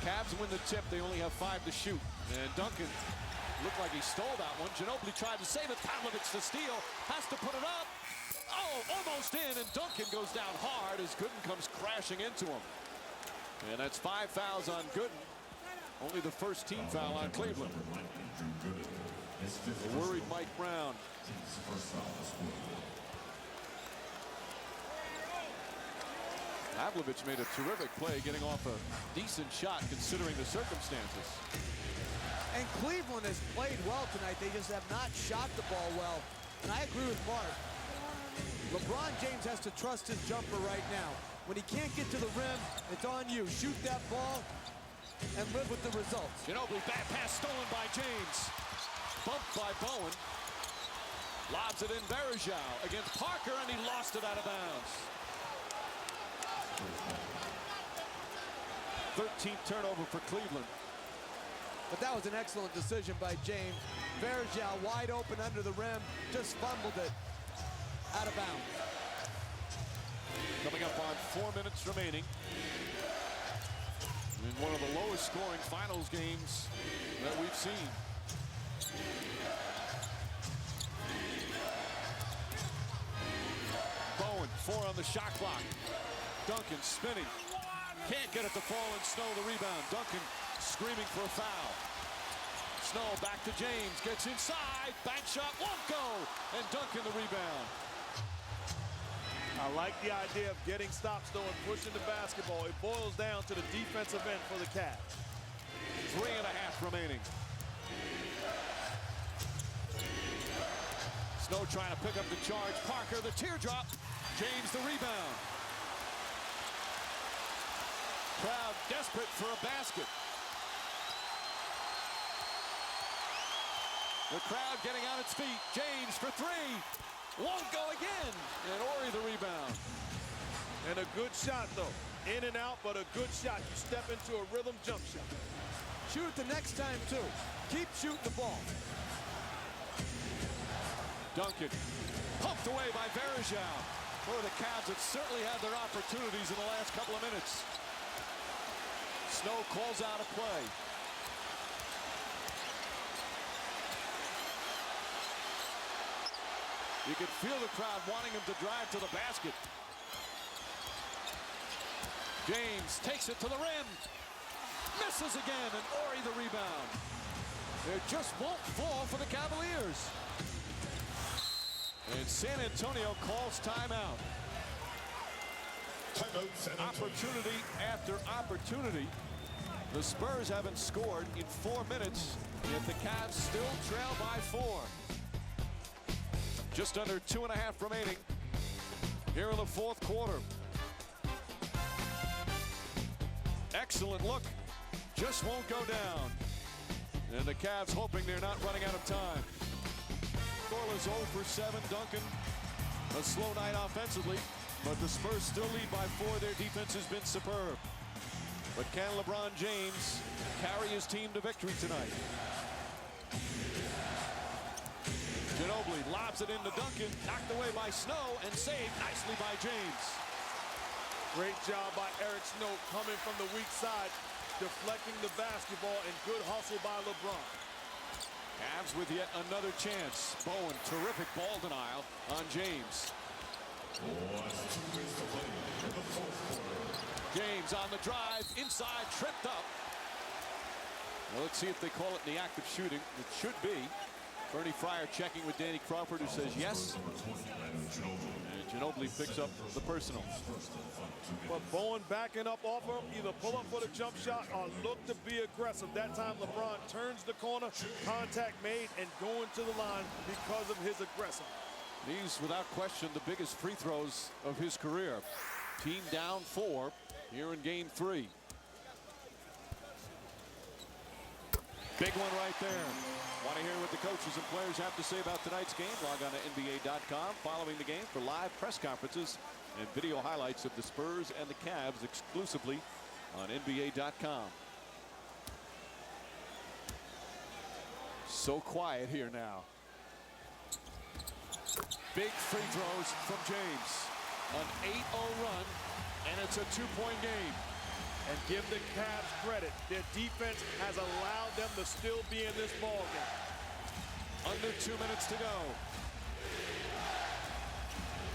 Cavs win the tip. They only have 5 to shoot. And Duncan looked like he stole that one. Ginobili tried to save it. Pavlovich to steal. Has to put it up. Oh, almost in. And Duncan goes down hard as Gooden comes crashing into him. And that's 5 fouls on Gooden. Only the first team foul on Cleveland. A worried Mike Brown. Pavlovich made a terrific play, getting off a decent shot considering the circumstances. And Cleveland has played well tonight. They just have not shot the ball well. And I agree with Mark. LeBron James has to trust his jumper right now. When he can't get to the rim, it's on you. Shoot that ball and live with the results. Ginobili, back pass stolen by James. Bumped by Bowen. Lobs it in Bergeau against Parker, and he lost it out of bounds. 13th turnover for Cleveland. But that was an excellent decision by James. Bergeau wide open under the rim, just fumbled it out of bounds. Coming up on 4 minutes remaining in one of the lowest scoring finals games that we've seen. Bowen, 4 on the shot clock. Duncan spinning. Can't get it to fall, and Snow the rebound. Duncan screaming for a foul. Snow back to James, gets inside, bank shot won't go, and Duncan the rebound. I like the idea of getting stops, though, and pushing the basketball. It boils down to the defensive end for the Cavs. 3.5 remaining. Snow trying to pick up the charge. Parker, the teardrop. James the rebound. Crowd desperate for a basket. The crowd getting on its feet. James for 3. Won't go again. And Ori the rebound. And a good shot, though. In and out, but a good shot. You step into a rhythm jump shot. Shoot it the next time, too. Keep shooting the ball. Duncan pumped away by Bergeau. Boy, the Cavs have certainly had their opportunities in the last couple of minutes. Snow calls out a play. You can feel the crowd wanting him to drive to the basket. James takes it to the rim. Misses again, and Ori the rebound. It just won't fall for the Cavaliers. And San Antonio calls timeout. Opportunity after opportunity. The Spurs haven't scored in 4 minutes, yet the Cavs still trail by 4. Just under 2.5 remaining here in the 4th quarter. Excellent look. Just won't go down. And the Cavs hoping they're not running out of time. Scoreless 0 for 7. Duncan, a slow night offensively, but the Spurs still lead by 4. Their defense has been superb. But can LeBron James carry his team to victory tonight? Ginobili lobs Lobs it into Duncan. Knocked away by Snow and saved nicely by James. Great job by Eric Snow coming from the weak side, deflecting the basketball, and good hustle by LeBron. Cavs with yet another chance. Bowen, terrific ball denial on James. James on the drive, inside, tripped up. Well, let's see if they call it in the act of shooting. It should be. Bernie Fryer checking with Danny Crawford, who says yes. And Ginobili picks up the personal. But Bowen backing up off him, either pull up for the jump shot or look to be aggressive. That time LeBron turns the corner, contact made, and going to the line because of his aggressiveness. He's, without question, the biggest free throws of his career. Team down 4 here in game 3. Big one right there. Want to hear what the coaches and players have to say about tonight's game? Log on to NBA.com following the game for live press conferences and video highlights of the Spurs and the Cavs exclusively on NBA.com. So quiet here now. Big free throws from James. An 8-0 run, and it's a 2-point game. And give the Cavs credit. Their defense has allowed them to still be in this ball game. Under 2 minutes to go.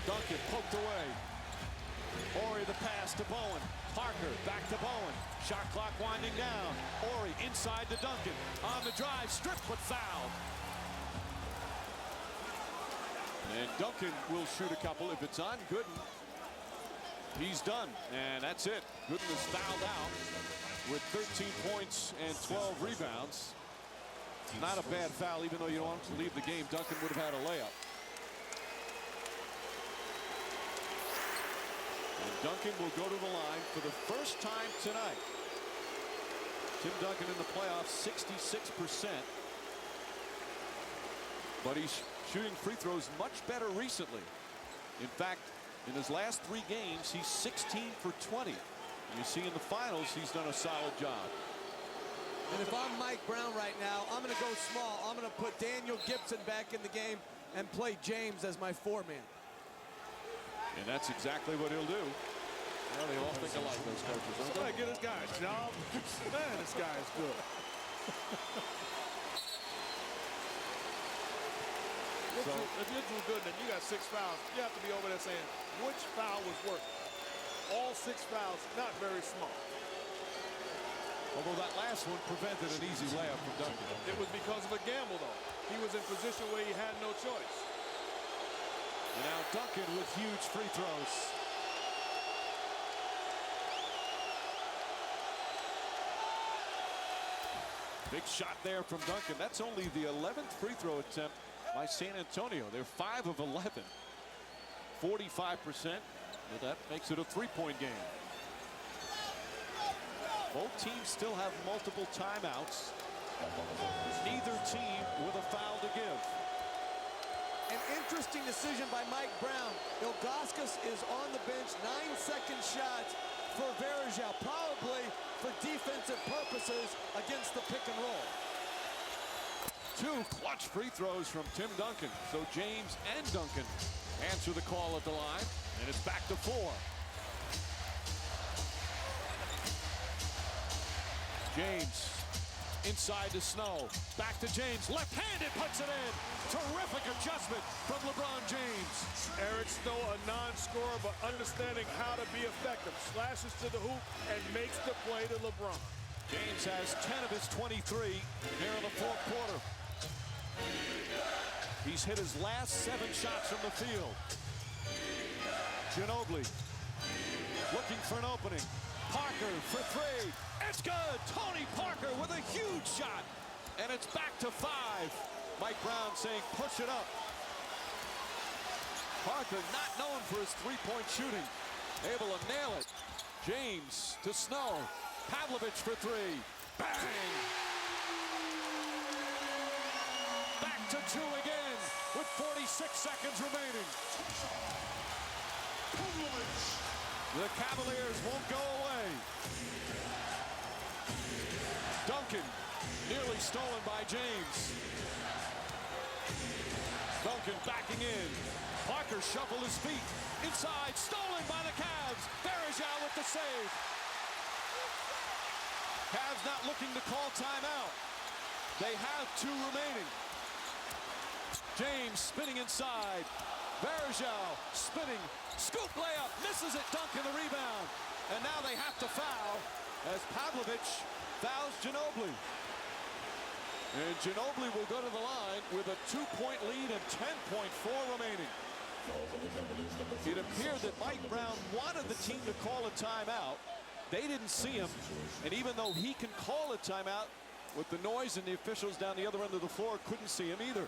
Duncan poked away. Horry the pass to Bowen. Parker back to Bowen. Shot clock winding down. Horry inside to Duncan. On the drive, stripped but fouled. And Duncan will shoot a couple if it's on Gooden. He's done, and that's it. Gooden is fouled out with 13 points and 12 rebounds. Not a bad foul, even though you don't want to leave the game. Duncan would have had a layup. And Duncan will go to the line for the first time tonight. Tim Duncan in the playoffs, 66%. But he's shooting free throws much better recently. In fact, in his last 3 games, he's 16 for 20. You see in the finals, he's done a solid job. And if I'm Mike Brown right now, I'm going to go small. I'm going to put Daniel Gibson back in the game and play James as my 4-man. And that's exactly what he'll do. Well, they all think alike, those coaches. Somebody get this guy a job. Man, this guy is good. If you're Drew Gooden and you got 6 fouls, you have to be over there saying, which foul was worth it? All 6 fouls, not very smart. Although that last one prevented an easy layup from Duncan. It was because of a gamble, though. He was in position where he had no choice. And now Duncan with huge free throws. Big shot there from Duncan. That's only the 11th free throw attempt by San Antonio. They're 5 of 11. 45%, but that makes it a 3-point game. Both teams still have multiple timeouts. Neither team with a foul to give. An interesting decision by Mike Brown. Ilgauskas is on the bench, 9-second shots for Varejao, probably for defensive purposes against the pick and roll. 2 clutch free throws from Tim Duncan. So James and Duncan answer the call at the line, and it's back to 4. James inside to Snow. Back to James. Left-handed puts it in. Terrific adjustment from LeBron James. Eric Snow, a non-scorer, but understanding how to be effective. Slashes to the hoop and makes the play to LeBron. James has 10 of his 23 here in the 4th quarter. He's hit his last 7 shots from the field. Ginobili looking for an opening. Parker for 3. It's good. Tony Parker with a huge shot. And it's back to 5. Mike Brown saying push it up. Parker not known for his 3-point shooting. Able to nail it. James to Snow. Pavlovich for 3. Bang! Back to 2 again with 46 seconds remaining. The Cavaliers won't go away. Duncan nearly stolen by James. Duncan Duncan backing in. Parker shuffled his feet. Inside, stolen by the Cavs. Bergeau with the save. Cavs not looking to call timeout. They have 2 remaining. James spinning inside. Bergeau spinning. Scoop layup. Misses it. Duncan the rebound. And now they have to foul as Pavlovic fouls Ginobili. And Ginobili will go to the line with a 2-point lead and 10.4 remaining. It appeared that Mike Brown wanted the team to call a timeout. They didn't see him. And even though he can call a timeout, with the noise and the officials down the other end of the floor couldn't see him either.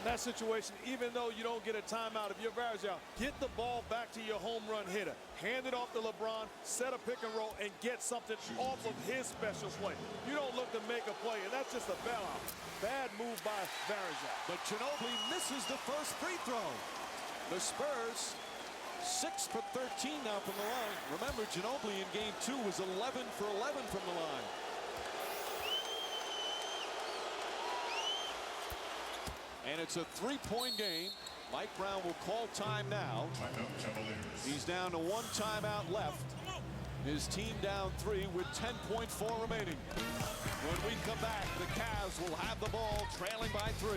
In that situation, even though you don't get a timeout, if you're Bergeau, get the ball back to your home run hitter. Hand it off to LeBron, set a pick and roll, and get something off of his special play. You don't look to make a play, and that's just a bailout. Bad move by Bergeau. But Ginobili misses the first free throw. The Spurs 6 for 13 now from the line. Remember, Ginobili in game 2 was 11 for 11 from the line. And it's a 3-point game. Mike Brown will call time now. He's down to 1 timeout left. His team down 3 with 10.4 remaining. When we come back, the Cavs will have the ball trailing by 3.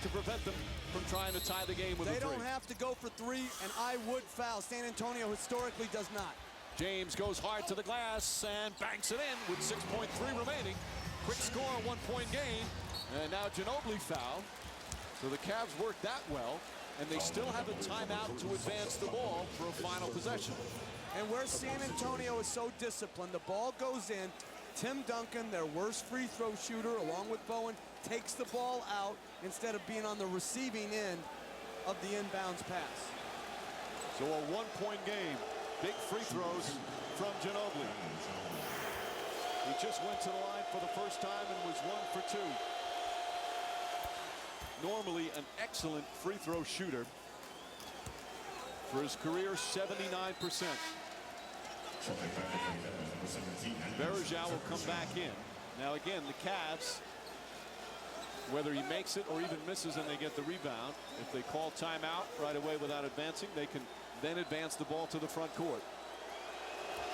To prevent them from trying to tie the game with a 3. They don't have to go for 3, and I would foul. San Antonio historically does not. James goes hard to the glass and banks it in with 6.3 remaining. Quick score, 1-point game. And now Ginobili foul. So the Cavs worked that well, and they still have a timeout to advance the ball for a final possession. And where San Antonio is so disciplined, the ball goes in. Tim Duncan, their worst free throw shooter, along with Bowen, takes the ball out instead of being on the receiving end of the inbounds pass. So a 1-point game. Big free throws from Ginobili. He just went to the line for the first time and was 1 for 2. Normally an excellent free throw shooter. For his career, 79%. Bergeau will come back in. Now again, the Cavs, whether he makes it or even misses and they get the rebound, if they call timeout right away without advancing, they can then advance the ball to the front court.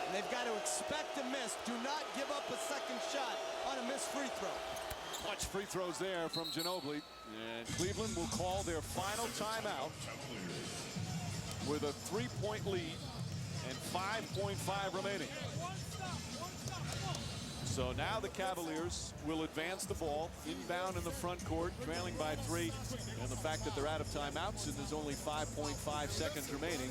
And they've got to expect to miss. Do not give up a second shot on a missed free throw. Clutch free throws there from Ginobili. And Cleveland will call their final timeout with a 3-point lead and 5.5 remaining. So now the Cavaliers will advance the ball inbound in the front court, trailing by 3. And the fact that they're out of timeouts and there's only 5.5 seconds remaining,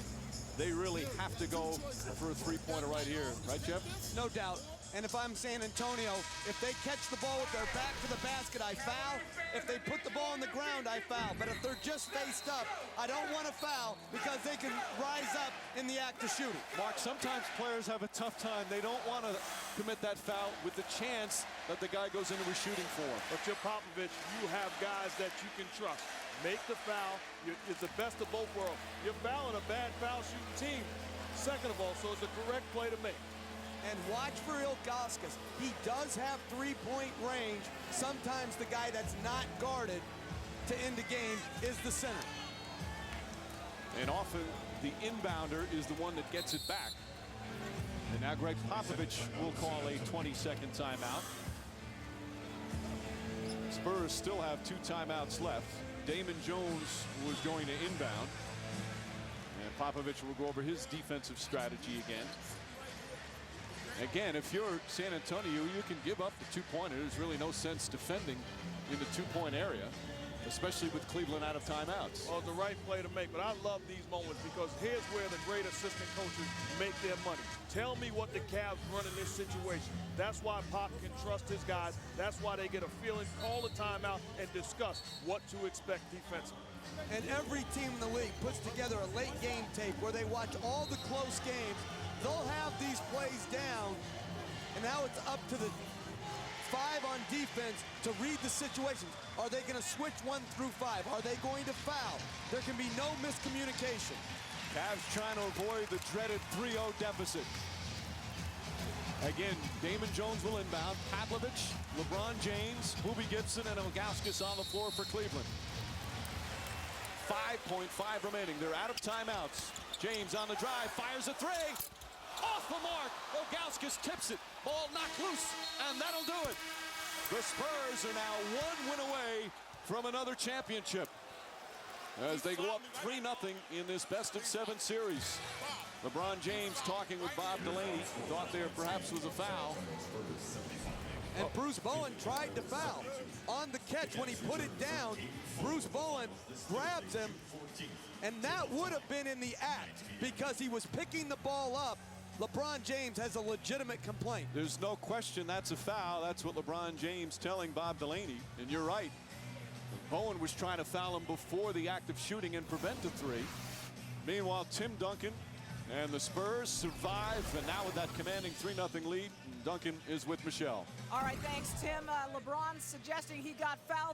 they really have to go for a 3-pointer right here. Right, Jeff? No doubt. And if I'm San Antonio, if they catch the ball with their back to the basket, I foul. If they put the ball on the ground, I foul. But if they're just faced up, I don't want to foul because they can rise up in the act of shooting. Mark, sometimes players have a tough time. They don't want to commit that foul with the chance that the guy goes into a shooting form. But you're Popovich, you have guys that you can trust. Make the foul. It's the best of both worlds. You're fouling a bad foul shooting team, second of all, so it's a correct play to make. And watch for Ilgauskas. He does have 3-point range. Sometimes the guy that's not guarded to end the game is the center. And often the inbounder is the one that gets it back. And now Greg Popovich will call a 20-second timeout. Spurs still have 2 timeouts left. Damon Jones was going to inbound. And Popovich will go over his defensive strategy again. Again, if you're San Antonio, you can give up the 2-pointer. There's really no sense defending in the 2-point area, especially with Cleveland out of timeouts. Well, it's the right play to make, but I love these moments because here's where the great assistant coaches make their money. Tell me what the Cavs run in this situation. That's why Pop can trust his guys. That's why they get a feeling, call a timeout, and discuss what to expect defensively. And every team in the league puts together a late game tape where they watch all the close games. They'll have these plays down, and now it's up to the 5 on defense to read the situations. Are they going to switch 1 through 5? Are they going to foul? There can be no miscommunication. Cavs trying to avoid the dreaded 3-0 deficit. Again, Damon Jones will inbound. Pavlovich, LeBron James, Boobie Gibson, and Ilgauskas on the floor for Cleveland. 5.5 remaining. They're out of timeouts. James on the drive, fires a three. Off the mark. Ilgauskas tips it. Ball knocked loose, and that'll do it. The Spurs are now 1 win away from another championship as they go up 3-0 in this best-of-7 series. LeBron James talking with Bob Delaney. Thought there perhaps was a foul. And Bruce Bowen tried to foul. On the catch, when he put it down, Bruce Bowen grabs him, and that would have been in the act because he was picking the ball up. LeBron James has a legitimate complaint. There's no question that's a foul. That's what LeBron James telling Bob Delaney. And you're right. Bowen was trying to foul him before the act of shooting and prevent a three. Meanwhile, Tim Duncan and the Spurs survive, and now with that commanding 3-0 lead, Duncan is with Michelle. All right, thanks, Tim. LeBron suggesting he got fouled.